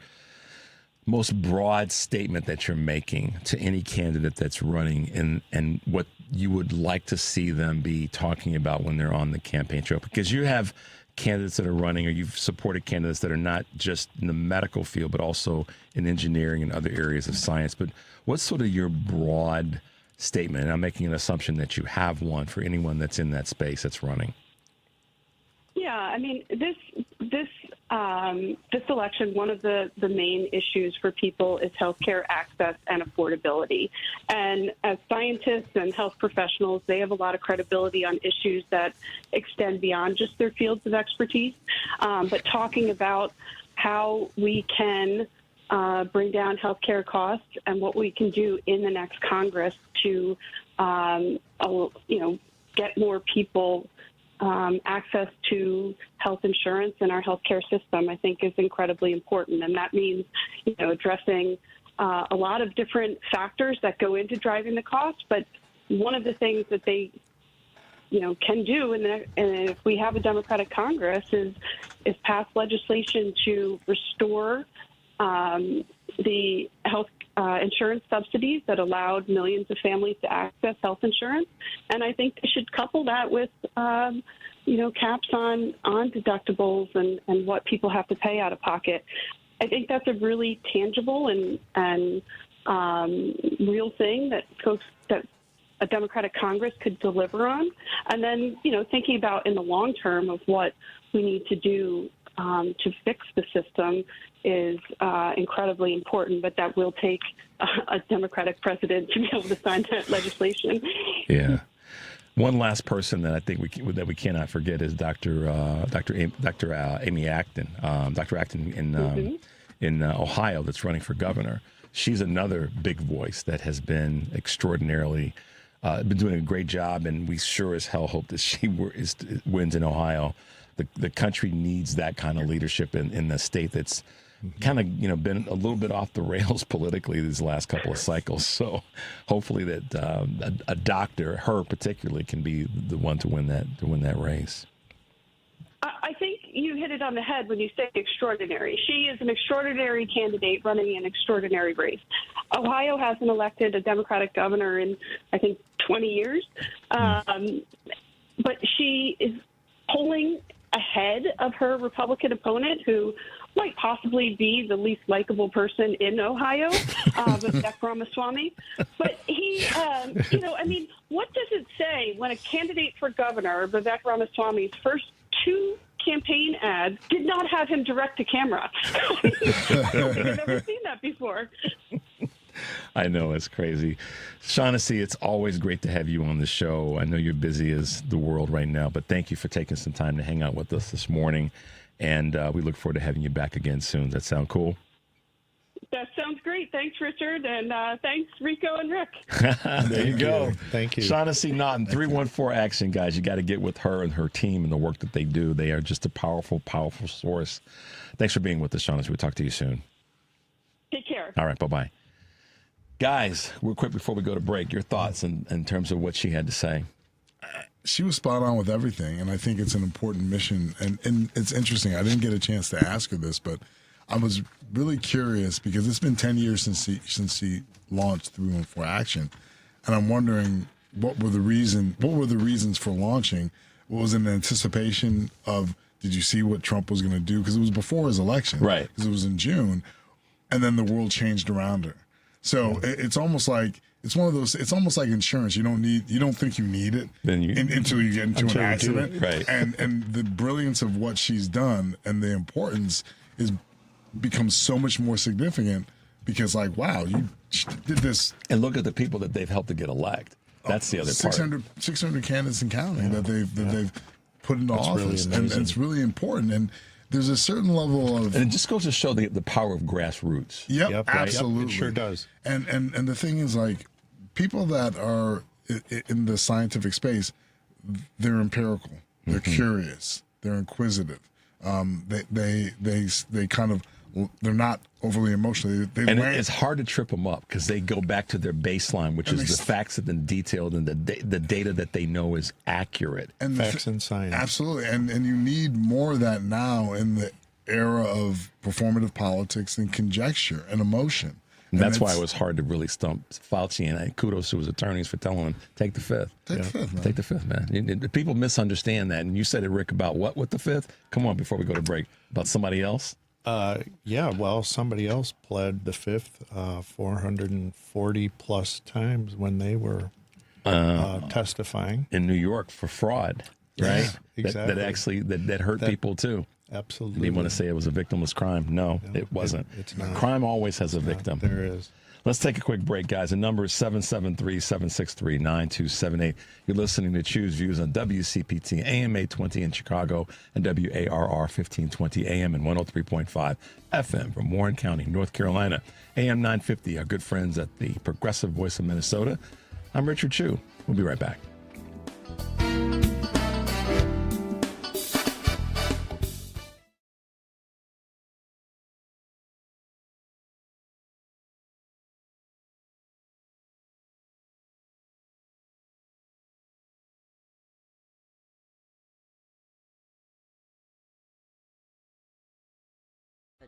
most broad statement that you're making to any candidate that's running and what you would like to see them be talking about when they're on the campaign trail? Because you have candidates that are running, or you've supported candidates that are not just in the medical field, but also in engineering and other areas of science. But what's sort of your broad statement? And I'm making an assumption that you have one for anyone that's in that space that's running. Yeah, I mean, this election, one of the main issues for people is healthcare access and affordability. And as scientists and health professionals, they have a lot of credibility on issues that extend beyond just their fields of expertise. But talking about how we can bring down healthcare costs and what we can do in the next Congress to, get more people access to health insurance in our healthcare system, I think is incredibly important. And that means, addressing a lot of different factors that go into driving the cost. But one of the things that they can do, and if we have a Democratic Congress, is pass legislation to restore the health insurance subsidies that allowed millions of families to access health insurance. And I think they should couple that with, caps on deductibles and what people have to pay out of pocket. I think that's a really tangible and real thing that a Democratic Congress could deliver on. And then, thinking about in the long term of what we need to do to fix the system is incredibly important, but that will take a Democratic president to be able to sign that legislation. Yeah. One last person that I think we cannot forget is Dr. Amy Acton, Dr. Acton in Ohio, that's running for governor. She's another big voice that has been extraordinarily been doing a great job, and we sure as hell hope that she wins in Ohio. The country needs that kind of leadership in the state that's kind of been a little bit off the rails politically these last couple of cycles. So hopefully that a doctor, her particularly, can be the one to win that race. I think you hit it on the head when you say extraordinary. She is an extraordinary candidate running an extraordinary race. Ohio hasn't elected a Democratic governor in, I think, 20 years. But she is polling ahead of her Republican opponent, who might possibly be the least likable person in Ohio, Vivek Ramaswamy. But he, what does it say when a candidate for governor, Vivek Ramaswamy's first two campaign ads did not have him direct to camera? I've never seen that before. I know, it's crazy. Shaughnessy, it's always great to have you on the show. I know you're busy as the world right now, but thank you for taking some time to hang out with us this morning. And we look forward to having you back again soon. Does that sound cool? That sounds great. Thanks, Richard. And thanks, Rico and Rick. There you go. Thank you. Shaughnessy Naughton, 314-ACTION, guys. You got to get with her and her team and the work that they do. They are just a powerful, powerful source. Thanks for being with us, Shaughnessy. We'll talk to you soon. Take care. All right. Bye-bye. Guys, real quick before we go to break, your thoughts in terms of what she had to say. She was spot on with everything, and I think it's an important mission. And it's interesting. I didn't get a chance to ask her this, but I was really curious because it's been 10 years since she launched 314 Action, and I'm wondering what were the reasons for launching? What was in anticipation of? Did you see what Trump was going to do? Because it was before his election, right? Because it was in June, and then the world changed around her. So it's almost like it's one of those. It's almost like insurance. You don't think you need it until you get into an accident. Right. And the brilliance of what she's done and the importance becomes so much more significant because, like, wow, you did this. And look at the people that they've helped to get elected. That's the other part. 600 candidates and counting that they've put into office, really and it's really important. And there's a certain level of, and it just goes to show the power of grassroots. Yep, absolutely, it sure does. And the thing is, like, people that are in the scientific space, they're empirical, they're curious, they're inquisitive. They kind of, they're not overly emotional. It's hard to trip them up because they go back to their baseline, which is the facts that have been detailed and the data that they know is accurate. And facts and science. Absolutely. And you need more of that now in the era of performative politics and conjecture and emotion. And that's why it was hard to really stump Fauci, and kudos to his attorneys for telling him, take the fifth. Take the fifth, man. Take the fifth, man. People misunderstand that. And you said it, Rick, about what with the fifth? Come on, before we go to break. About somebody else? Somebody else pled the fifth 440 plus times when they were testifying in New York for fraud, right? Yeah, exactly. That hurt people too. Absolutely. And you want to say it was a victimless crime? No, it wasn't. It's not. Crime always has a victim. There is. Let's take a quick break, guys. The number is 773-763-9278. You're listening to Choose Views on WCPT, AM 820 in Chicago, and WARR 1520 AM and 103.5 FM from Warren County, North Carolina. AM 950, our good friends at the Progressive Voice of Minnesota. I'm Richard Chu. We'll be right back.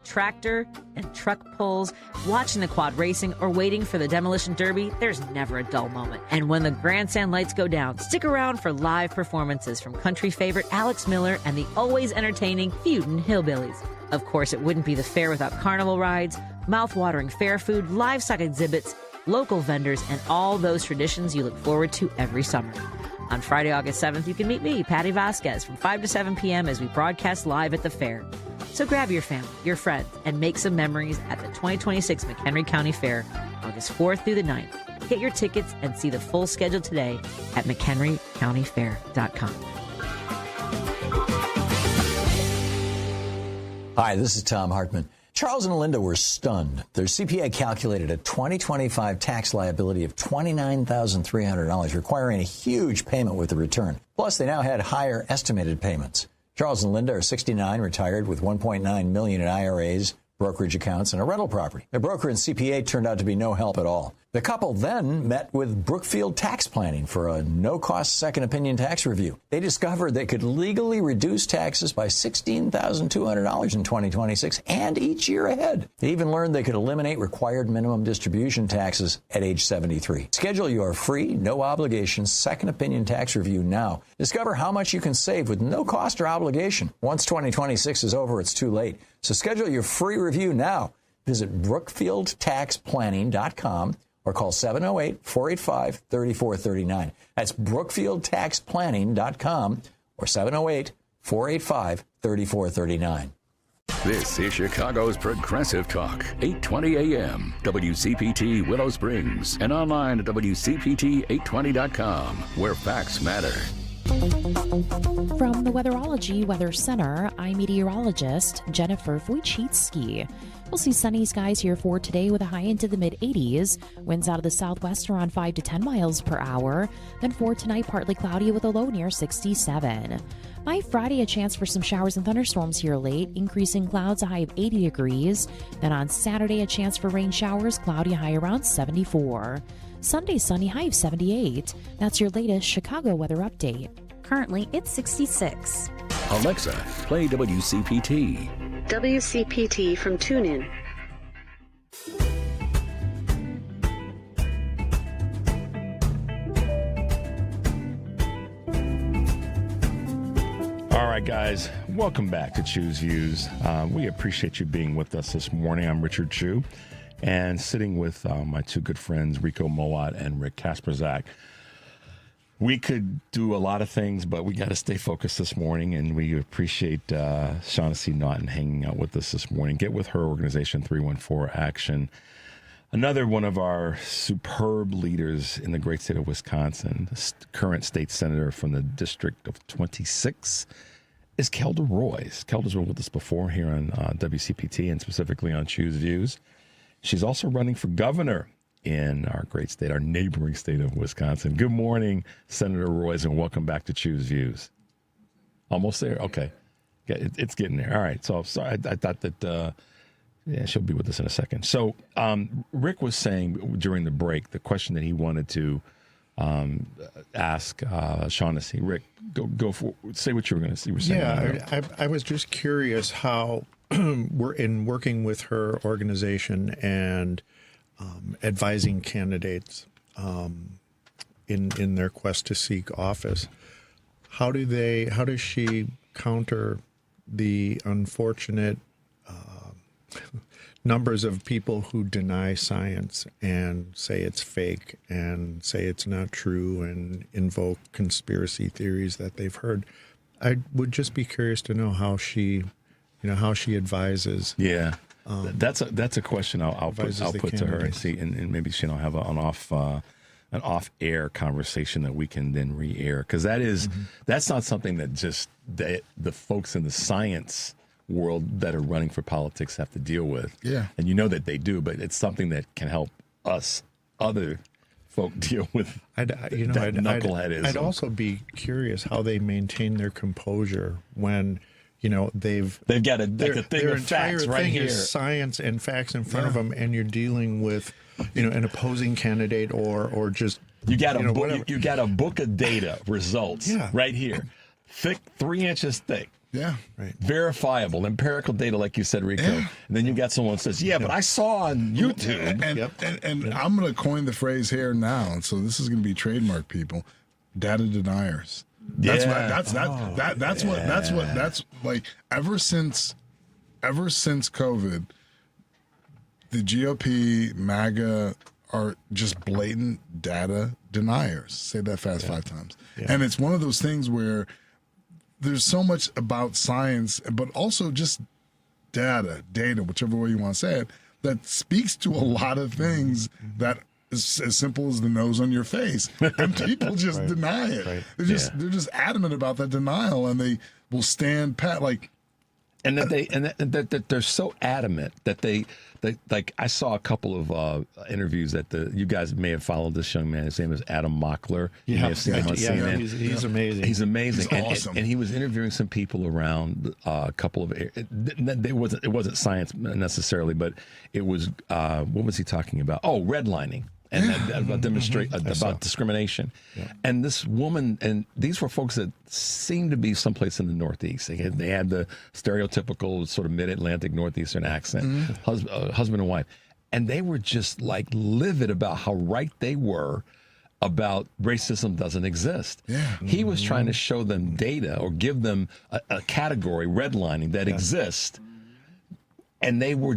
tractor and truck pulls, watching the quad racing, or waiting for the demolition derby, there's never a dull moment. And when the grandstand lights go down, stick around for live performances from country favorite Alex Miller and the always entertaining Feudin' Hillbillies. Of course, it wouldn't be the fair without carnival rides, mouth-watering fair food, livestock exhibits, local vendors, and all those traditions you look forward to every summer. On Friday, August 7th, you can meet me, Patty Vasquez, from 5 to 7 p.m. as we broadcast live at the fair. So grab your family, your friends, and make some memories at the 2026 McHenry County Fair, August 4th through the 9th. Get your tickets and see the full schedule today at McHenryCountyFair.com. Hi, this is Tom Hartman. Charles and Linda were stunned. Their CPA calculated a 2025 tax liability of $29,300, requiring a huge payment with the return. Plus, they now had higher estimated payments. Charles and Linda are 69, retired with $1.9 million in IRAs, brokerage accounts, and a rental property. Their broker and CPA turned out to be no help at all. The couple then met with Brookfield Tax Planning for a no-cost second opinion tax review. They discovered they could legally reduce taxes by $16,200 in 2026 and each year ahead. They even learned they could eliminate required minimum distribution taxes at age 73. Schedule your free, no-obligation second opinion tax review now. Discover how much you can save with no cost or obligation. Once 2026 is over, it's too late. So schedule your free review now. Visit BrookfieldTaxPlanning.com or call 708-485-3439. That's BrookfieldTaxPlanning.com or 708-485-3439. This is Chicago's Progressive Talk, 820 AM, WCPT Willow Springs, and online at WCPT820.com, where facts matter. From the Weatherology Weather Center, I'm meteorologist Jennifer Wojcicki. We'll see sunny skies here for today with a high into the mid-80s. Winds out of the southwest around 5 to 10 miles per hour. Then for tonight, partly cloudy with a low near 67. By Friday, a chance for some showers and thunderstorms here late, increasing clouds, a high of 80 degrees. Then on Saturday, a chance for rain showers, cloudy, high around 74. Sunday, sunny, high of 78. That's your latest Chicago weather update. Currently, it's 66. Alexa, play WCPT. WCPT from TuneIn. All right, guys, welcome back to Choose Views. We appreciate you being with us this morning. I'm Richard Chu, and sitting with my two good friends, Enrico Mowatt and Rick Kasprzak. We could do a lot of things, but we got to stay focused this morning, and we appreciate Shaughnessy Naughton hanging out with us this morning. Get with her organization, 314 Action. Another one of our superb leaders in the great state of Wisconsin, current state senator from the District of 26, is Kelda Roys. Kelda's been with us before here on WCPT and specifically on Choose Views. She's also running for governor in our great state, our neighboring state of Wisconsin. Good morning, Senator Roys, and welcome back to Choose Views. Almost there? Okay. Yeah, it's getting there. All right. So sorry, I thought that, she'll be with us in a second. So Rick was saying during the break, the question that he wanted to ask Shaughnessy. Rick, go for say what you were going to say. Yeah, I was just curious how we're in working with her organization and advising candidates in their quest to seek office. How does she counter the unfortunate numbers of people who deny science and say it's fake and say it's not true and invoke conspiracy theories that they've heard? I would just be curious to know how she advises. Yeah. That's a question I'll put to her and see, and maybe she'll have an off-air conversation that we can then re-air, because that's not something that just the folks in the science world that are running for politics have to deal with. Yeah, and you know that they do, but it's something that can help us other folk deal with. Knucklehead is. I'd also be curious how they maintain their composure when. They've got their entire thing is science and facts in front of them, and you're dealing with, an opposing candidate or just you got a book of data results right here, thick, 3 inches thick. Yeah. Right. Verifiable, empirical data, like you said, Rico. Yeah. And then you got someone who says, yeah, but I saw on YouTube. And I'm going to coin the phrase here now. And so this is going to be trademark, people. Data deniers. That's like ever since COVID, the GOP, MAGA are just blatant data deniers. Say that fast 5 times. Yeah. And it's one of those things where there's so much about science, but also just data, whichever way you want to say it, that speaks to a lot of things that is as simple as the nose on your face. And people just deny it. Right. They're just adamant about that denial, and they will stand pat like. And that they're so adamant that they like I saw a couple of interviews that you guys may have followed this young man. His name is Adam Mockler. You may have seen him on CNN. He's amazing. He's amazing. He's awesome. And he was interviewing some people around a couple of. It wasn't science necessarily, but it was what was he talking about? Oh, redlining. And about discrimination. Yeah. And this woman, and these were folks that seemed to be someplace in the Northeast. They had the stereotypical sort of mid-Atlantic Northeastern accent, husband and wife. And they were just like livid about how right they were about racism doesn't exist. Yeah. He was trying to show them data or give them a category, redlining, that exists. And they were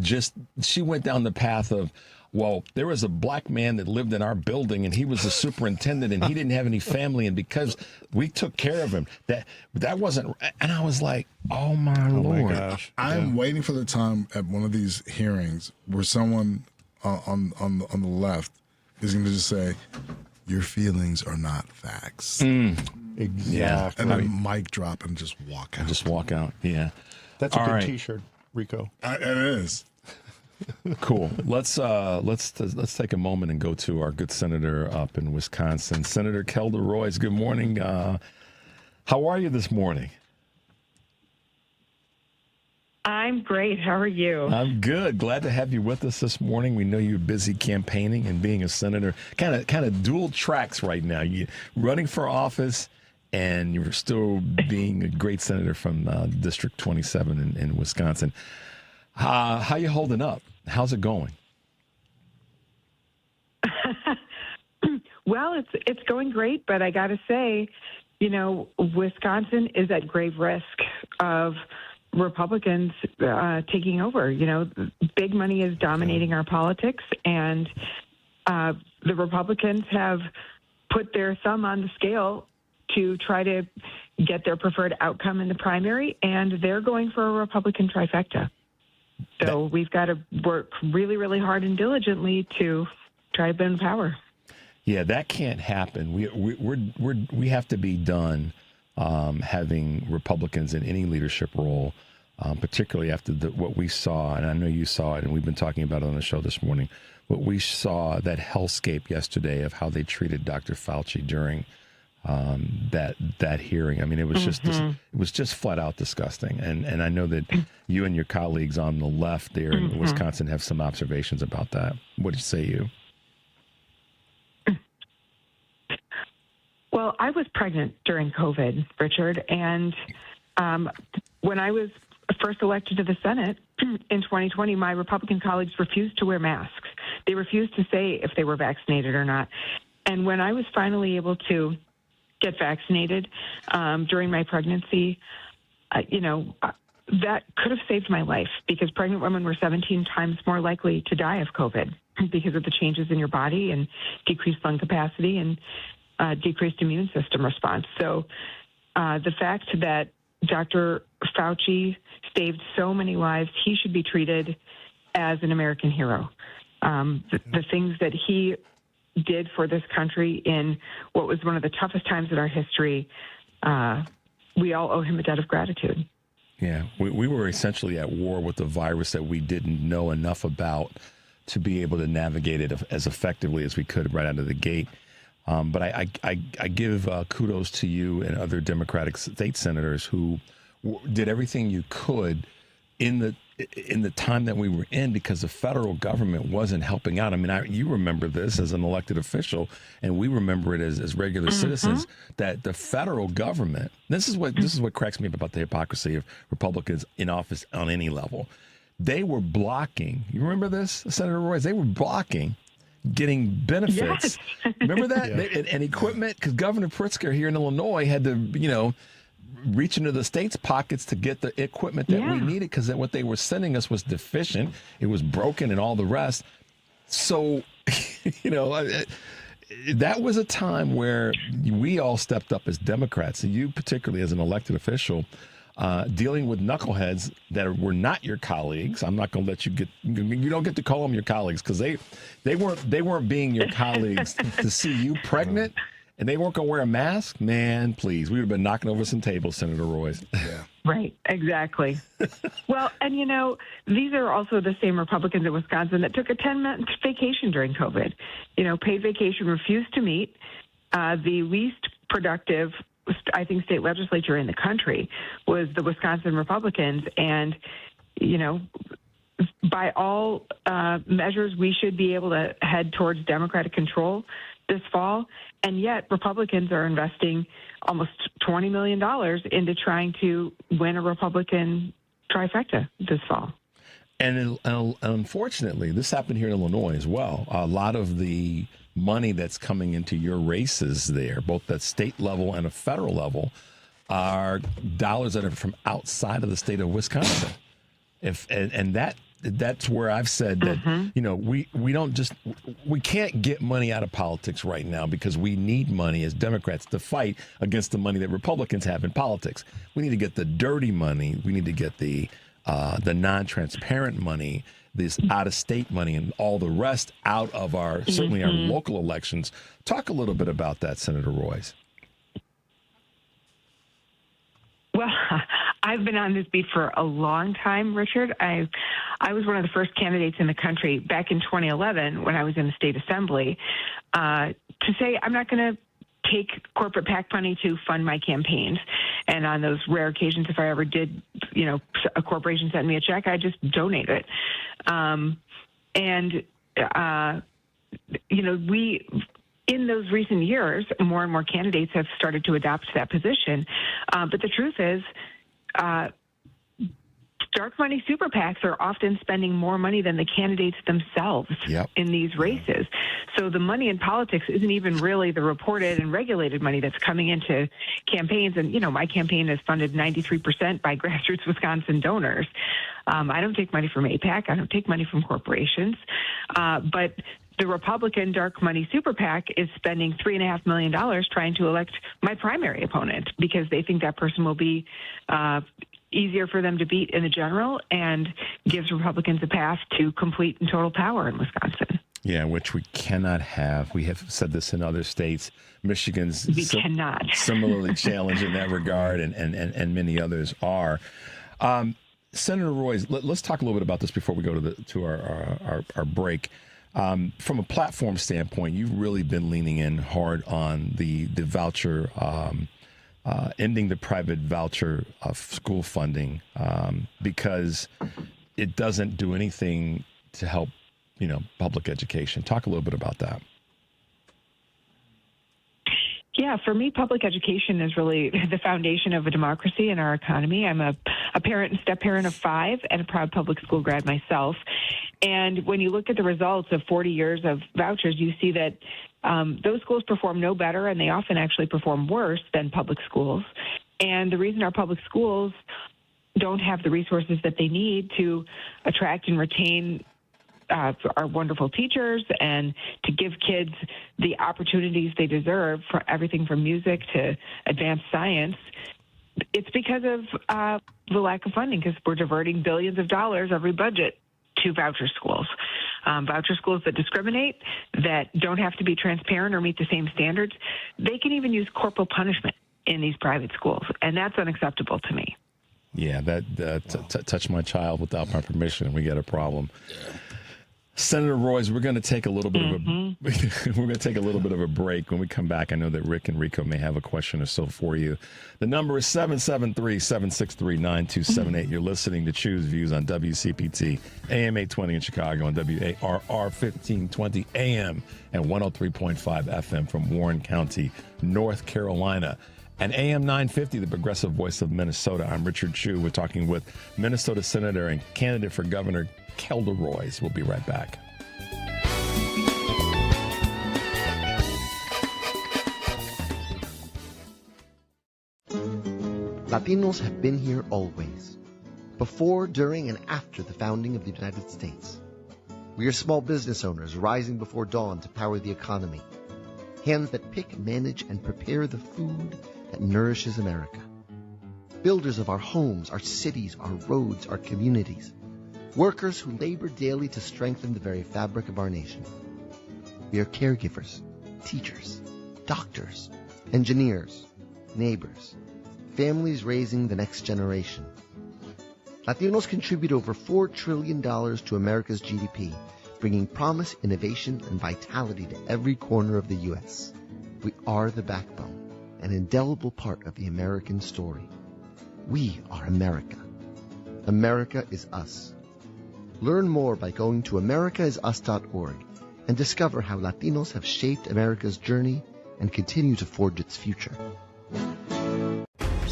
she went down the path of, well, there was a black man that lived in our building, and he was the superintendent, and he didn't have any family, and because we took care of him, that wasn't. And I was like, oh my Lord! My gosh. I'm waiting for the time at one of these hearings where someone on the left is going to just say, "Your feelings are not facts." Exactly. Yeah. And then mic drop and just walk out. Yeah, that's a good T-shirt, Rico. It is. Cool. Let's take a moment and go to our good senator up in Wisconsin, Senator Kelda Roys. Good morning. How are you this morning? I'm great. How are you? I'm good. Glad to have you with us this morning. We know you're busy campaigning and being a senator. Kind of dual tracks right now. You running for office, and you're still being a great senator from District 27 in Wisconsin. How you holding up? How's it going? Well, it's going great, but I got to say, Wisconsin is at grave risk of Republicans taking over. Big money is dominating our politics, and the Republicans have put their thumb on the scale to try to get their preferred outcome in the primary, and they're going for a Republican trifecta. So we've got to work really, really hard and diligently to try to bend power. Yeah, that can't happen. We have to be done having Republicans in any leadership role, particularly after what we saw, and I know you saw it, and we've been talking about it on the show this morning. What we saw, that hellscape yesterday of how they treated Dr. Fauci during that hearing. I mean, it was just flat out disgusting. And I know that you and your colleagues on the left there in Wisconsin have some observations about that. What did you say, you? Well, I was pregnant during COVID, Richard, and when I was first elected to the Senate in 2020, my Republican colleagues refused to wear masks. They refused to say if they were vaccinated or not. And when I was finally able to get vaccinated during my pregnancy, that could have saved my life, because pregnant women were 17 times more likely to die of COVID because of the changes in your body and decreased lung capacity and decreased immune system response. So the fact that Dr. Fauci saved so many lives, he should be treated as an American hero. The things that he did for this country in what was one of the toughest times in our history, we all owe him a debt of gratitude. Yeah, we were essentially at war with the virus that we didn't know enough about to be able to navigate it as effectively as we could right out of the gate. But I give kudos to you and other Democratic state senators who did everything you could in in the time that we were in, because the federal government wasn't helping out. I mean, you remember this as an elected official, and we remember it as regular citizens, that the federal government, this is what cracks me up about the hypocrisy of Republicans in office on any level. They were blocking, you remember this, Senator Roys? They were blocking getting benefits. Yes. Remember that? And equipment, because Governor Pritzker here in Illinois had to, reach into the state's pockets to get the equipment that we needed, because what they were sending us was deficient. It was broken and all the rest. So, that was a time where we all stepped up as Democrats, and you particularly as an elected official, dealing with knuckleheads that were not your colleagues. I'm not going to let you don't get to call them your colleagues, because they weren't being your colleagues to see you pregnant. And they weren't going to wear a mask? Man, please. We would have been knocking over some tables, Senator Roys. Yeah. Right, exactly. Well, and these are also the same Republicans in Wisconsin that took a 10-month vacation during COVID. Paid vacation refused to meet. The least productive, I think, state legislature in the country was the Wisconsin Republicans. And, by all measures, we should be able to head towards Democratic control this fall, and yet Republicans are investing almost $20 million into trying to win a Republican trifecta this fall. And unfortunately, this happened here in Illinois as well. A lot of the money that's coming into your races there, both at state level and a federal level, are dollars that are from outside of the state of Wisconsin. That's where I've said that, we can't get money out of politics right now, because we need money as Democrats to fight against the money that Republicans have in politics. We need to get the dirty money. We need to get the non-transparent money, this out-of-state money, and all the rest out of certainly our local elections. Talk a little bit about that, Senator Roys. Well, I've been on this beat for a long time, Richard. I was one of the first candidates in the country back in 2011 when I was in the state assembly to say I'm not going to take corporate PAC money to fund my campaigns. And on those rare occasions, if I ever did, a corporation sent me a check, I just donate it. In those recent years, more and more candidates have started to adopt that position. But the truth is, dark money super PACs are often spending more money than the candidates themselves in these races. So the money in politics isn't even really the reported and regulated money that's coming into campaigns. And, my campaign is funded 93% by grassroots Wisconsin donors. I don't take money from APAC. I don't take money from corporations. But the Republican dark money super PAC is spending $3.5 million trying to elect my primary opponent, because they think that person will be easier for them to beat in the general and gives Republicans a path to complete and total power in Wisconsin. Yeah, which we cannot have. We have said this in other states. Michigan's cannot. Similarly challenged in that regard, and many others are. Senator Roys, let's talk a little bit about this before we go to our break. From a platform standpoint, you've really been leaning in hard on the voucher, ending the private voucher of school funding, because it doesn't do anything to help, public education. Talk a little bit about that. Yeah, for me, public education is really the foundation of a democracy in our economy. I'm a parent and step-parent of 5 and a proud public school grad myself. And when you look at the results of 40 years of vouchers, you see that those schools perform no better, and they often actually perform worse than public schools. And the reason our public schools don't have the resources that they need to attract and retain our wonderful teachers and to give kids the opportunities they deserve for everything from music to advanced science, it's because of the lack of funding, because we're diverting billions of dollars every budget to voucher schools. Voucher schools that discriminate, that don't have to be transparent or meet the same standards. They can even use corporal punishment in these private schools, and that's unacceptable to me. Yeah, touch my child without my permission, and we get a problem. Senator Roys, we're going to take a little bit of a break. When we come back, I know that Rick and Enrico may have a question or so for you. The number is 773-763-9278. You're listening to Choose Views on WCPT, AM 820 in Chicago, and WARR 1520 AM and 103.5 FM from Warren County, North Carolina. And AM 950, the progressive voice of Minnesota. I'm Richard Chu. We're talking with Minnesota Senator and candidate for governor, Kelda Roys. We'll be right back. Latinos have been here always, before, during, and after the founding of the United States. We are small business owners rising before dawn to power the economy. Hands that pick, manage, and prepare the food that nourishes America. Builders of our homes, our cities, our roads, our communities. Workers who labor daily to strengthen the very fabric of our nation. We are caregivers, teachers, doctors, engineers, neighbors, families raising the next generation. Latinos contribute over $4 trillion to America's GDP, bringing promise, innovation, and vitality to every corner of the U.S. We are the backbone, an indelible part of the American story. We are America. America is us. Learn more by going to americaisus.org and discover how Latinos have shaped America's journey and continue to forge its future.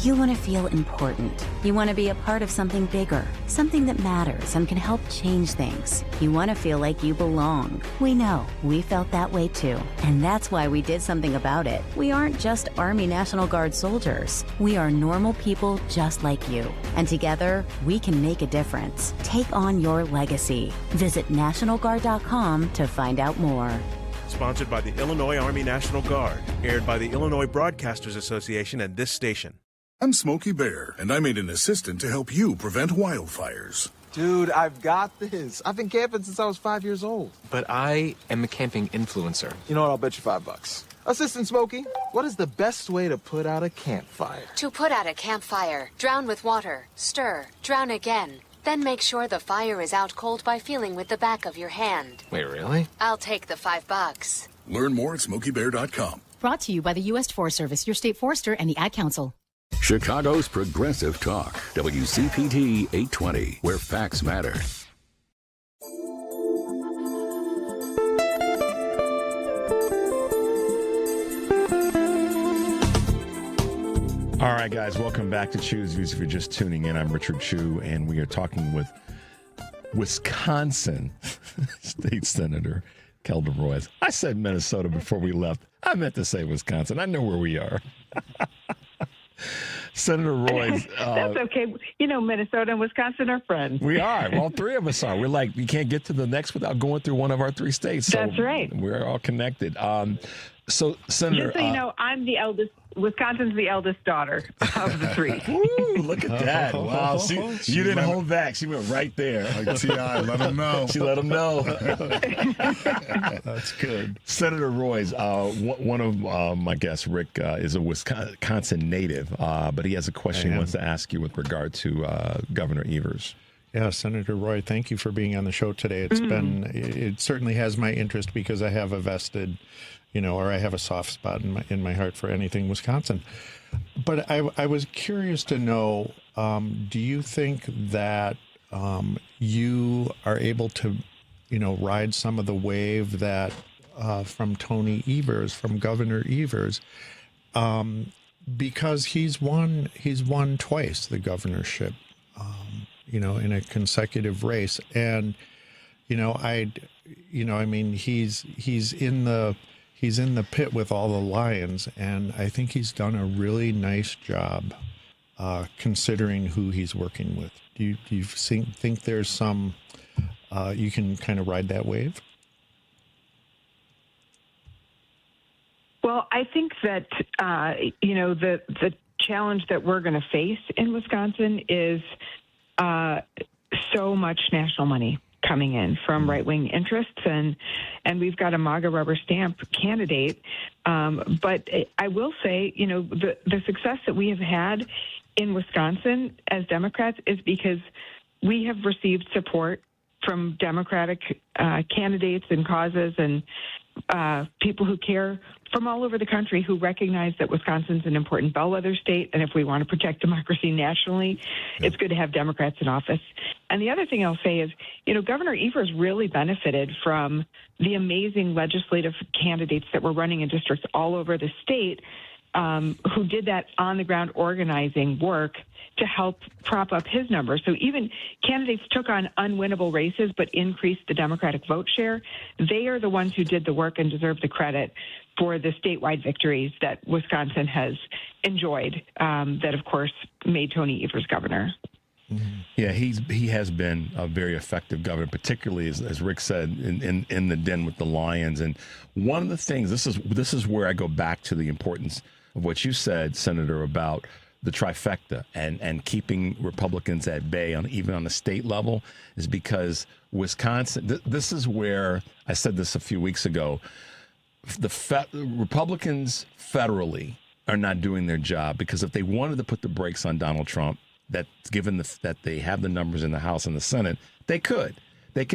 You want to feel important. You want to be a part of something bigger, something that matters and can help change things. You want to feel like you belong. We know. We felt that way too. And that's why we did something about it. We aren't just Army National Guard soldiers. We are normal people just like you. And together, we can make a difference. Take on your legacy. Visit NationalGuard.com to find out more. Sponsored by the Illinois Army National Guard. Aired by the Illinois Broadcasters Association and this station. I'm Smokey Bear, and I made an assistant to help you prevent wildfires. Dude, I've got this. I've been camping since I was 5 years old. But I am a camping influencer. You know what? I'll bet you $5. Assistant Smokey, what is the best way to put out a campfire? To put out a campfire, drown with water, stir, drown again. Then make sure the fire is out cold by feeling with the back of your hand. Wait, really? I'll take the $5. Learn more at SmokeyBear.com. Brought to you by the U.S. Forest Service, your state forester, and the Ad Council. Chicago's Progressive Talk, WCPT 820, where facts matter. All right, guys, welcome back to Choose Views. If you're just tuning in, I'm Richard Chu, and we are talking with Wisconsin State Senator Kelda Roys. I said Minnesota before we left. I meant to say Wisconsin. I know where we are. Senator Roys. That's okay. You know, Minnesota and Wisconsin are friends. We are. Well, three of us are. We're like, you can't get to the next without going through one of our three states. So that's right. We're all connected. So, Senator. Just so you know, I'm the eldest. Wisconsin's the eldest daughter of the three. Ooh, look at that. Wow. You didn't hold back. She went right there. Like T.I., let them know. She let them know. That's good. Senator Roys, one of my guests, Rick, is a Wisconsin native, but he has a question he wants to ask you with regard to Governor Evers. Yeah, Senator Roy, thank you for being on the show today. It certainly has my interest because I have a vested, or I have a soft spot in my heart for anything Wisconsin. But I was curious to know, do you think that you are able to, ride some of the wave that from Tony Evers, from Governor Evers, because he's won twice the governorship, in a consecutive race, and he's in the pit with all the lions, and I think he's done a really nice job considering who he's working with. Do you think there's some you can kind of ride that wave? Well, I think that the challenge that we're going to face in Wisconsin is so much national money coming in from right-wing interests, and we've got a MAGA rubber stamp candidate. But I will say, the success that we have had in Wisconsin as Democrats is because we have received support from Democratic candidates and causes and people who care from all over the country who recognize that Wisconsin's an important bellwether state, and if we want to protect democracy nationally, it's good to have Democrats in office. And the other thing I'll say is, Governor Evers really benefited from the amazing legislative candidates that were running in districts all over the state who did that on-the-ground organizing work to help prop up his numbers. So even candidates took on unwinnable races but increased the Democratic vote share. They are the ones who did the work and deserve the credit for the statewide victories that Wisconsin has enjoyed, that, of course, made Tony Evers governor. Yeah, he has been a very effective governor, particularly as Rick said in the den with the lions. And one of the things, this is where I go back to the importance of what you said, Senator, about the trifecta and keeping Republicans at bay even on the state level, is because Wisconsin. This is where I said this a few weeks ago. The Republicans federally are not doing their job, because if they wanted to put the brakes on Donald Trump, that given that they have the numbers in the House and the Senate, they could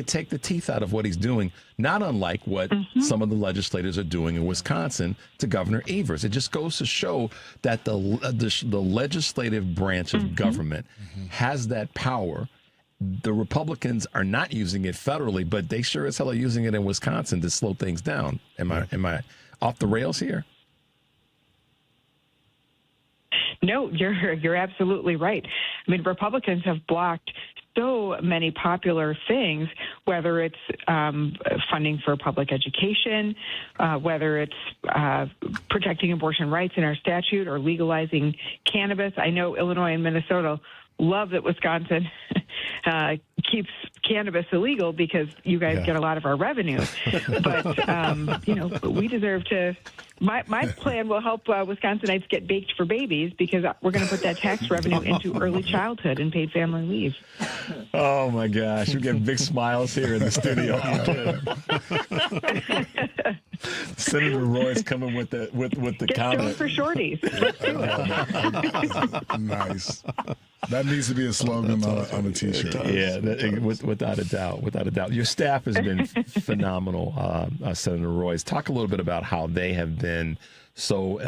take the teeth out of what he's doing, not unlike what some of the legislators are doing in Wisconsin to Governor Evers. It just goes to show that the legislative branch of government has that power. The Republicans are not using it federally, but they sure as hell are using it in Wisconsin to slow things down. Am I off the rails here? No, you're absolutely right. I mean, Republicans have blocked so many popular things, whether it's funding for public education, whether it's protecting abortion rights in our statute, or legalizing cannabis. I know Illinois and Minnesota love that Wisconsin keeps cannabis illegal because you guys get a lot of our revenue. But, we deserve to. My plan will help Wisconsinites get baked for babies, because we're going to put that tax revenue into early childhood and paid family leave. Oh, my gosh. We're getting big smiles here in the studio. Senator Roy's coming with the comment. Get for shorties. Nice. That needs to be a slogan on a T-shirt. Yeah, without a doubt. Your staff has been phenomenal, Senator Roys. Talk a little bit about how they have been so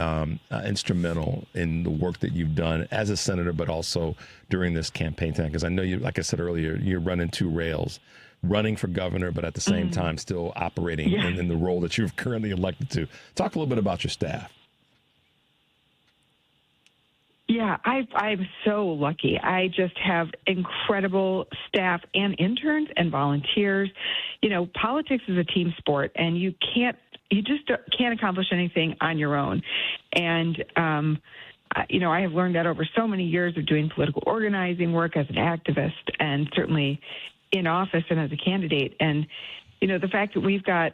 instrumental in the work that you've done as a senator, but also during this campaign time. Because I know you, like I said earlier, you're running two rails, running for governor, but at the same time still operating in the role that you're currently elected to. Talk a little bit about your staff. Yeah, I'm so lucky. I just have incredible staff and interns and volunteers. Politics is a team sport, and you just can't accomplish anything on your own. And, I have learned that over so many years of doing political organizing work as an activist, and certainly in office and as a candidate. And, the fact that we've got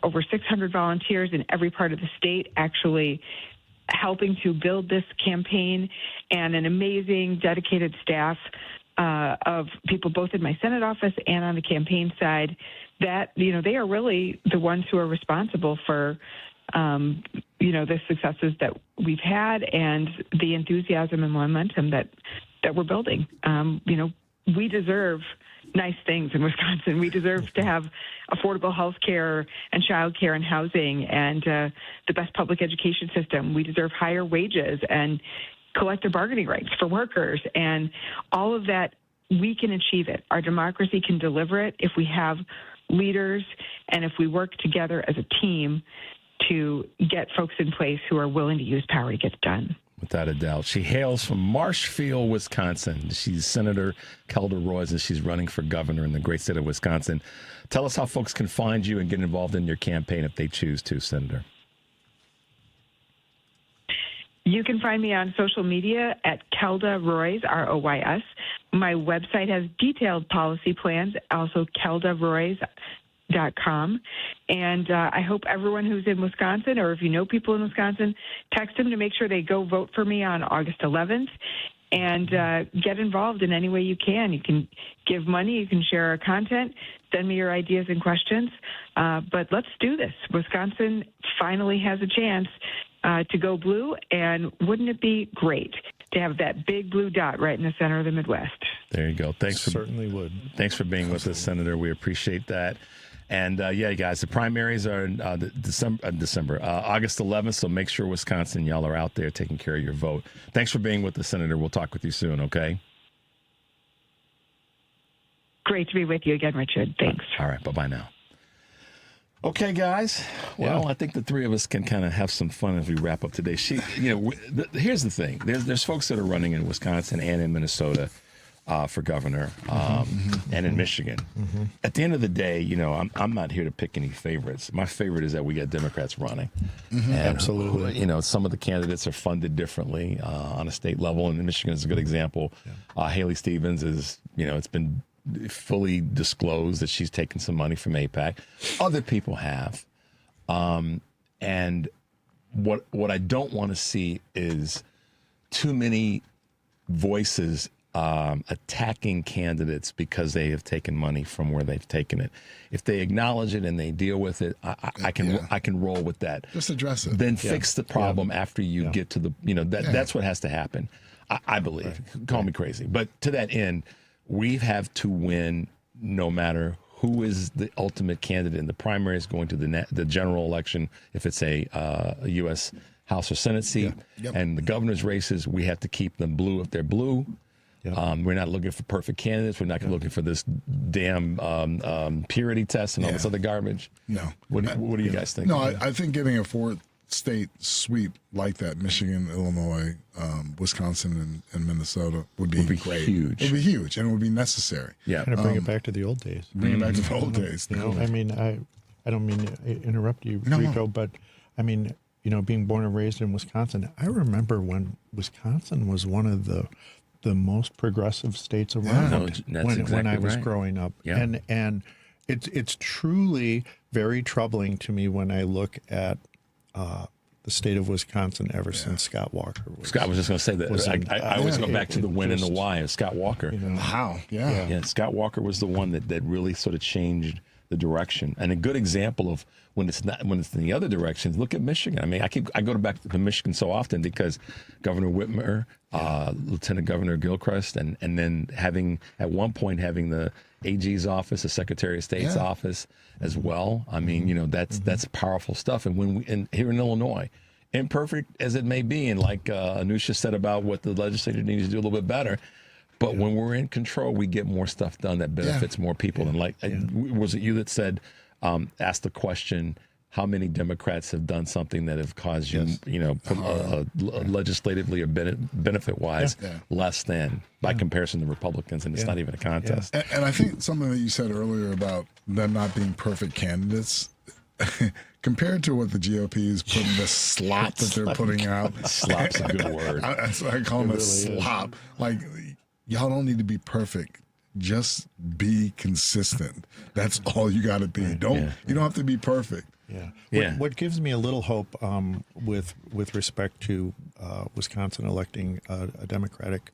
over 600 volunteers in every part of the state actually helping to build this campaign, and an amazing, dedicated staff of people both in my Senate office and on the campaign side, that, they are really the ones who are responsible for, the successes that we've had and the enthusiasm and momentum that we're building. We deserve nice things in Wisconsin. We deserve to have affordable health care and child care and housing, and the best public education system. We deserve higher wages and collective bargaining rights for workers, and all of that. We can achieve it. Our democracy can deliver it if we have leaders and if we work together as a team to get folks in place who are willing to use power to get it done. Without a doubt. She hails from Marshfield, Wisconsin. She's Senator Kelda Roys, and she's running for governor in the great state of Wisconsin. Tell us how folks can find you and get involved in your campaign if they choose to, Senator. You can find me on social media at Kelda Roys, ROYS. My website has detailed policy plans, also KeldaRoys.com. And I hope everyone who's in Wisconsin, or if you know people in Wisconsin, text them to make sure they go vote for me on August 11th, and get involved in any way you can. You can give money, you can share our content, send me your ideas and questions. But let's do this. Wisconsin finally has a chance to go blue, and wouldn't it be great to have that big blue dot right in the center of the Midwest. There you go. Certainly would. Thanks for being with us, Senator. We appreciate that. And yeah, guys, the primaries are August 11th. So make sure, Wisconsin, y'all are out there taking care of your vote. Thanks for being with us, Senator. We'll talk with you soon. Okay. Great to be with you again, Richard. Thanks. All right. Bye-bye now. Okay, guys. Well, I think the three of us can kind of have some fun as we wrap up today. Here's the thing. There's folks that are running in Wisconsin and in Minnesota for governor and in Michigan. At the end of the day, I'm not here to pick any favorites. My favorite is that we got Democrats running. And, absolutely. Some of the candidates are funded differently on a state level, and Michigan is a good example. Haley Stevens is, it's been fully disclosed that she's taken some money from AIPAC. Other people have. And what I don't want to see is too many voices attacking candidates because they have taken money from where they've taken it. If they acknowledge it and they deal with it, I can roll with that. Just address it. Then fix the problem after you get to the, that's what has to happen. I believe. Right. Call me crazy. But to that end, we have to win no matter who is the ultimate candidate in the primaries going to the general election. If it's a U.S. House or Senate seat, and the governor's races, we have to keep them blue if they're blue. We're not looking for perfect candidates. We're not looking for this damn purity test and all this other garbage. No. What do you guys think? No, I think getting a fourth state sweep like that, Michigan, Illinois, Wisconsin, and Minnesota would be great. Huge. It would be huge, and it would be necessary. Yeah. Kind of bring it back to the old days. Bring it back to the old days. I mean, I don't mean to interrupt you, Rico, but I mean, being born and raised in Wisconsin, I remember when Wisconsin was one of the most progressive states around when I was growing up. Yeah. And it's truly very troubling to me when I look at the state of Wisconsin ever since Scott Walker was. Scott was just going to say that. I always go back to the when and the why of Scott Walker. How? Yeah. Scott Walker was the one that really sort of changed the direction. And a good example of when it's in the other directions, look at Michigan. I mean, I go back to Michigan so often because Governor Whitmer, Lieutenant Governor Gilchrist, and then at one point having the AG's office, the Secretary of State's office as well. I mean, that's powerful stuff. And here in Illinois, imperfect as it may be, and like Anusha said about what the legislature needs to do a little bit better, but when we're in control, we get more stuff done that benefits more people. And was it you that said, asked the question, how many Democrats have done something that have caused you, legislatively or benefit-wise less than by comparison to Republicans, and it's not even a contest. And I think something that you said earlier about them not being perfect candidates, compared to what the GOP is putting, the slop that they're putting out. Slop's a good word. I call them a slop. Like, y'all don't need to be perfect. Just be consistent. That's all you got to be. You don't have to be perfect. What gives me a little hope with respect to Wisconsin electing a Democratic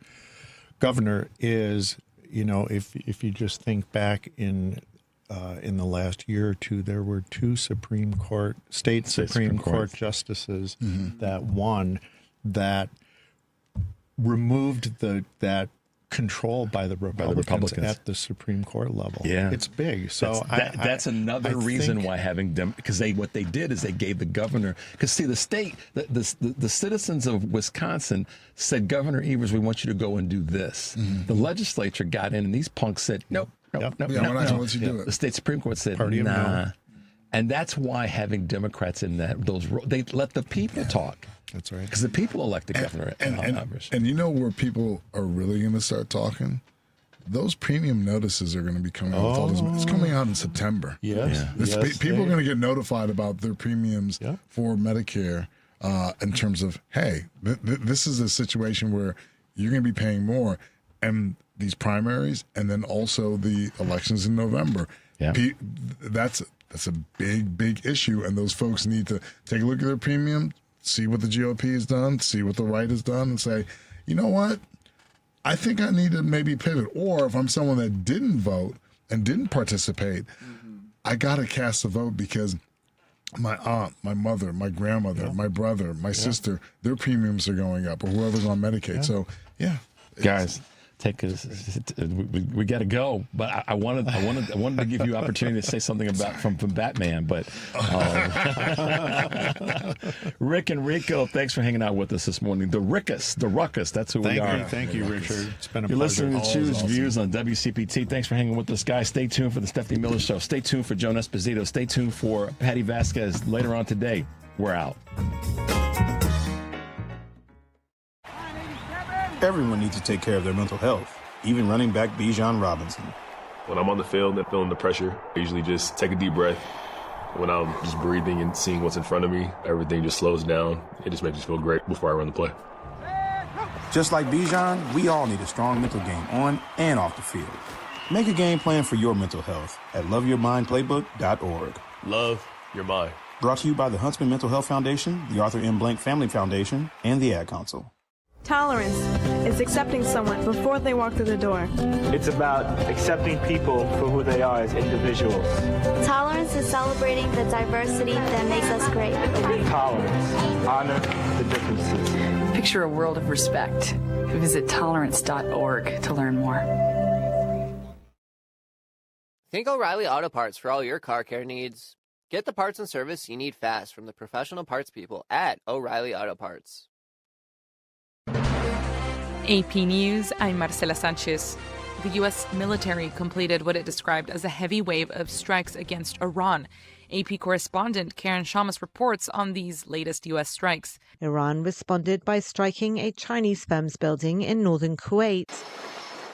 governor is, if you just think back in the last year or two, there were two state Supreme Court justices that won that removed that control by the Republicans at the Supreme Court level. Yeah, it's big. So that's another reason why having them, because what they did is they gave the governor, because see, the state, the citizens of Wisconsin said, Governor Evers, we want you to go and do this. The legislature got in, and these punks said, nope. We're not going to let you do it. The state Supreme Court said, nah. And that's why having Democrats in they let the people talk. That's right. Because the people elected Governor Evers. And you know where people are really going to start talking? Those premium notices are going to be coming out. With all this. It's coming out in September. Yes. People are going to get notified about their premiums for Medicare in terms of, hey, this is a situation where you're going to be paying more. And these primaries and then also the elections in November. Yeah. That's a big issue. And those folks need to take a look at their premium, see what the GOP has done, see what the right has done, and say, you know what? I think I need to maybe pivot. Or if I'm someone that didn't vote and didn't participate, I got to cast a vote because my aunt, my mother, my grandmother, my brother, my sister, their premiums are going up, or whoever's on Medicaid. Yeah. So, guys, take us. We got to go. But I wanted to give you opportunity to say something about from Batman. But Rick and Rico, thanks for hanging out with us this morning. The Ruckus. That's who we are. Thank you, Richard. It's been a You're pleasure. listening to Choose Views on WCPT. Thanks for hanging with us, guys. Stay tuned for the Stephanie Miller Show. Stay tuned for Joan Esposito. Stay tuned for Patty Vasquez later on today. We're out. Everyone needs to take care of their mental health, even running back Bijan Robinson. When I'm on the field and feeling the pressure, I usually just take a deep breath. When I'm just breathing and seeing what's in front of me, everything just slows down. It just makes me feel great before I run the play. Just like Bijan, we all need a strong mental game on and off the field. Make a game plan for your mental health at loveyourmindplaybook.org. Love your mind. Brought to you by the Huntsman Mental Health Foundation, the Arthur M. Blank Family Foundation, and the Ad Council. Tolerance is accepting someone before they walk through the door. It's about accepting people for who they are as individuals. Tolerance is celebrating the diversity that makes us great. Tolerance. Honor the differences. Picture a world of respect. Visit tolerance.org to learn more. Think O'Reilly Auto Parts for all your car care needs. Get the parts and service you need fast from the professional parts people at O'Reilly Auto Parts. AP News, I'm Marcela Sanchez. The U.S. military completed what it described as a heavy wave of strikes against Iran. AP correspondent Karen Shamas reports on these latest U.S. strikes. Iran responded by striking a Chinese firm's building in northern Kuwait.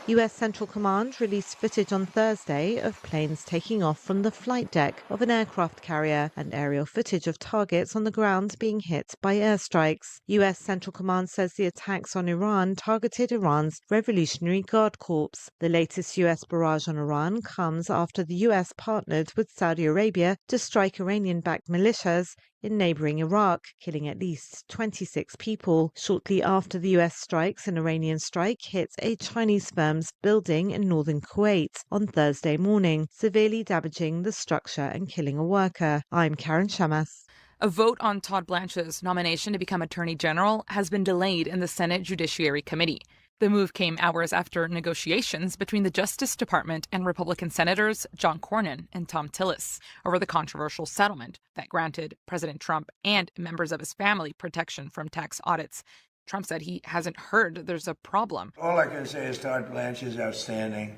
U.S. Central Command released footage on Thursday of planes taking off from the flight deck of an aircraft carrier and aerial footage of targets on the ground being hit by airstrikes. U.S. Central Command says the attacks on Iran targeted Iran's Revolutionary Guard Corps. The latest U.S. barrage on Iran comes after the U.S. partnered with Saudi Arabia to strike Iranian-backed militias in neighboring Iraq, killing at least 26 people. Shortly after the U.S. strikes, an Iranian strike hit a Chinese firm's building in northern Kuwait on Thursday morning, severely damaging the structure and killing a worker. I'm Karen Shamas. A vote on Todd Blanche's nomination to become Attorney General has been delayed in the Senate Judiciary Committee. The move came hours after negotiations between the Justice Department and Republican Senators John Cornyn and Thom Tillis over the controversial settlement that granted President Trump and members of his family protection from tax audits. Trump said he hasn't heard there's a problem. All I can say is Todd Blanche is outstanding,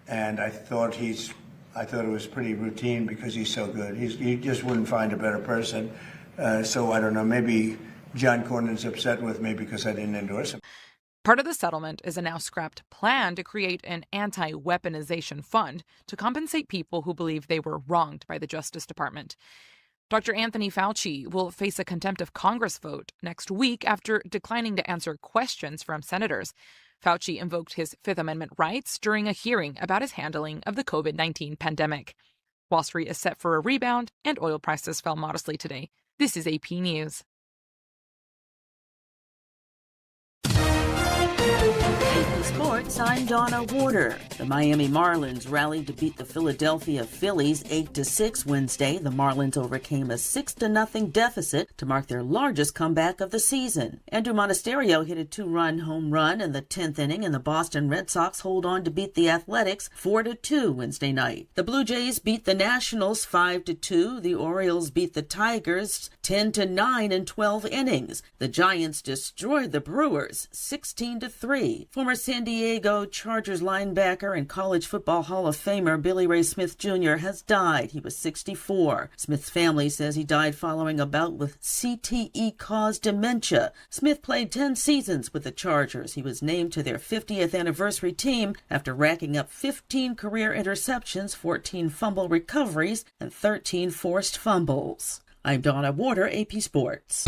and I thought it was pretty routine because he's so good. He just wouldn't find a better person. So I don't know, maybe John Cornyn's upset with me because I didn't endorse him. Part of the settlement is a now scrapped plan to create an anti-weaponization fund to compensate people who believe they were wronged by the Justice Department. Dr. Anthony Fauci will face a contempt of Congress vote next week after declining to answer questions from senators. Fauci invoked his Fifth Amendment rights during a hearing about his handling of the COVID-19 pandemic. Wall Street is set for a rebound, and oil prices fell modestly today. This is AP News. Sports, I'm Donna Warder. The Miami Marlins rallied to beat the Philadelphia Phillies 8-6 Wednesday. The Marlins overcame a 6-0 deficit to mark their largest comeback of the season. Andrew Monasterio hit a 2-run home run in the 10th inning, and the Boston Red Sox hold on to beat the Athletics 4-2 Wednesday night. The Blue Jays beat the Nationals 5-2. The Orioles beat the Tigers 10-9 in 12 innings. The Giants destroyed the Brewers 16-3. Former San Diego Chargers linebacker and college football Hall of Famer Billy Ray Smith Jr. has died. He was 64. Smith's family says he died following a bout with CTE-caused dementia. Smith played 10 seasons with the Chargers. He was named to their 50th anniversary team after racking up 15 career interceptions, 14 fumble recoveries, and 13 forced fumbles. I'm Donna Warder, AP Sports.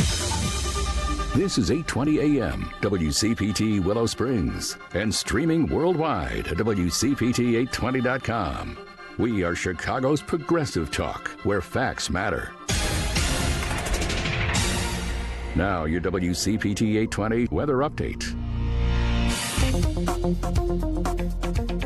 This is 8:20 a.m. WCPT Willow Springs and streaming worldwide at WCPT820.com. We are Chicago's progressive talk, where facts matter. Now your WCPT 820 weather update.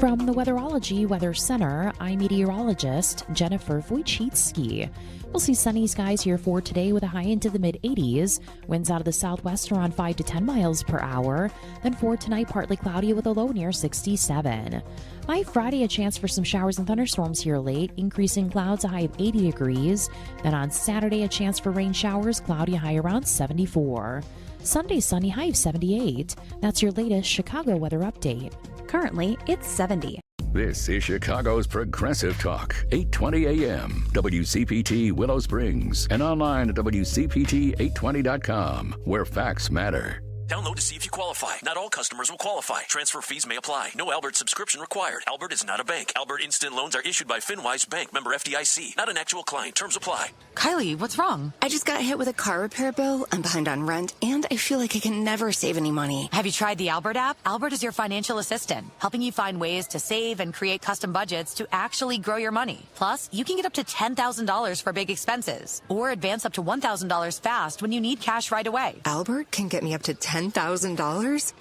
From the Weatherology Weather Center, I'm meteorologist Jennifer Wojcicki. We'll see sunny skies here for today with a high into the mid-80s. Winds out of the southwest around 5 to 10 miles per hour. Then for tonight, partly cloudy with a low near 67. By Friday, a chance for some showers and thunderstorms here late. Increasing clouds, a high of 80 degrees. Then on Saturday, a chance for rain showers, cloudy, high around 74. Sunday, sunny, high of 78. That's your latest Chicago weather update. Currently, it's 70. This is Chicago's Progressive Talk, 820 AM, WCPT Willow Springs, and online at WCPT820.com, where facts matter. Download to see if you qualify. Not all customers will qualify. Transfer fees may apply. No Albert subscription required. Albert is not a bank. Albert Instant Loans are issued by FinWise Bank, member FDIC. Not an actual client. Terms apply. Kylie, what's wrong? I just got hit with a car repair bill. I'm behind on rent, and I feel like I can never save any money. Have you tried the Albert app? Albert is your financial assistant, helping you find ways to save and create custom budgets to actually grow your money. Plus, you can get up to $10,000 for big expenses, or advance up to $1,000 fast when you need cash right away. Albert can get me up to $10,000?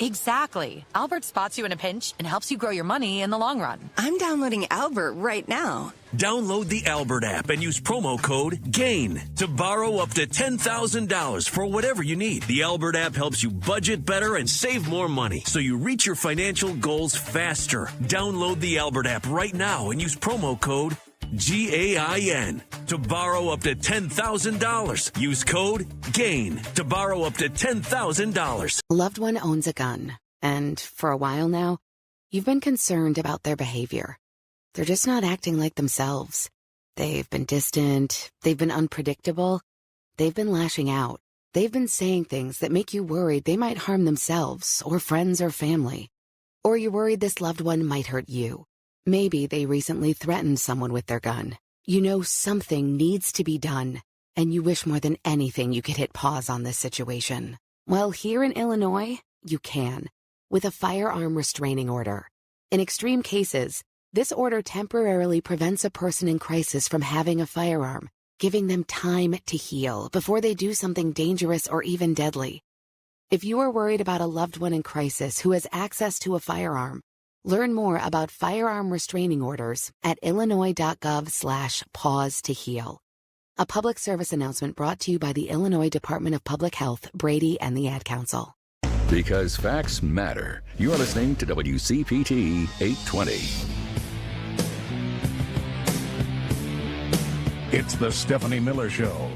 Exactly. Albert spots you in a pinch and helps you grow your money in the long run. I'm downloading Albert right now. Download the Albert app and use promo code GAIN to borrow up to $10,000 for whatever you need. The Albert app helps you budget better and save more money so you reach your financial goals faster. Download the Albert app right now and use promo code GAIN to borrow up to $10,000. Use code GAIN to borrow up to $10,000. Loved one owns a gun, and for a while now, you've been concerned about their behavior. They're just not acting like themselves. They've been distant, they've been unpredictable, they've been lashing out. They've been saying things that make you worried they might harm themselves or friends or family. Or you're worried this loved one might hurt you. Maybe they recently threatened someone with their gun. You know something needs to be done, and you wish more than anything you could hit pause on this situation. Well, here in Illinois, you can, with a firearm restraining order. In extreme cases, this order temporarily prevents a person in crisis from having a firearm, giving them time to heal before they do something dangerous or even deadly. If you are worried about a loved one in crisis who has access to a firearm, learn more about firearm restraining orders at illinois.gov/pause to heal. A public service announcement brought to you by the Illinois Department of Public Health, Brady, and the Ad Council. Because facts matter. You're listening to WCPT 820. It's the Stephanie Miller Show.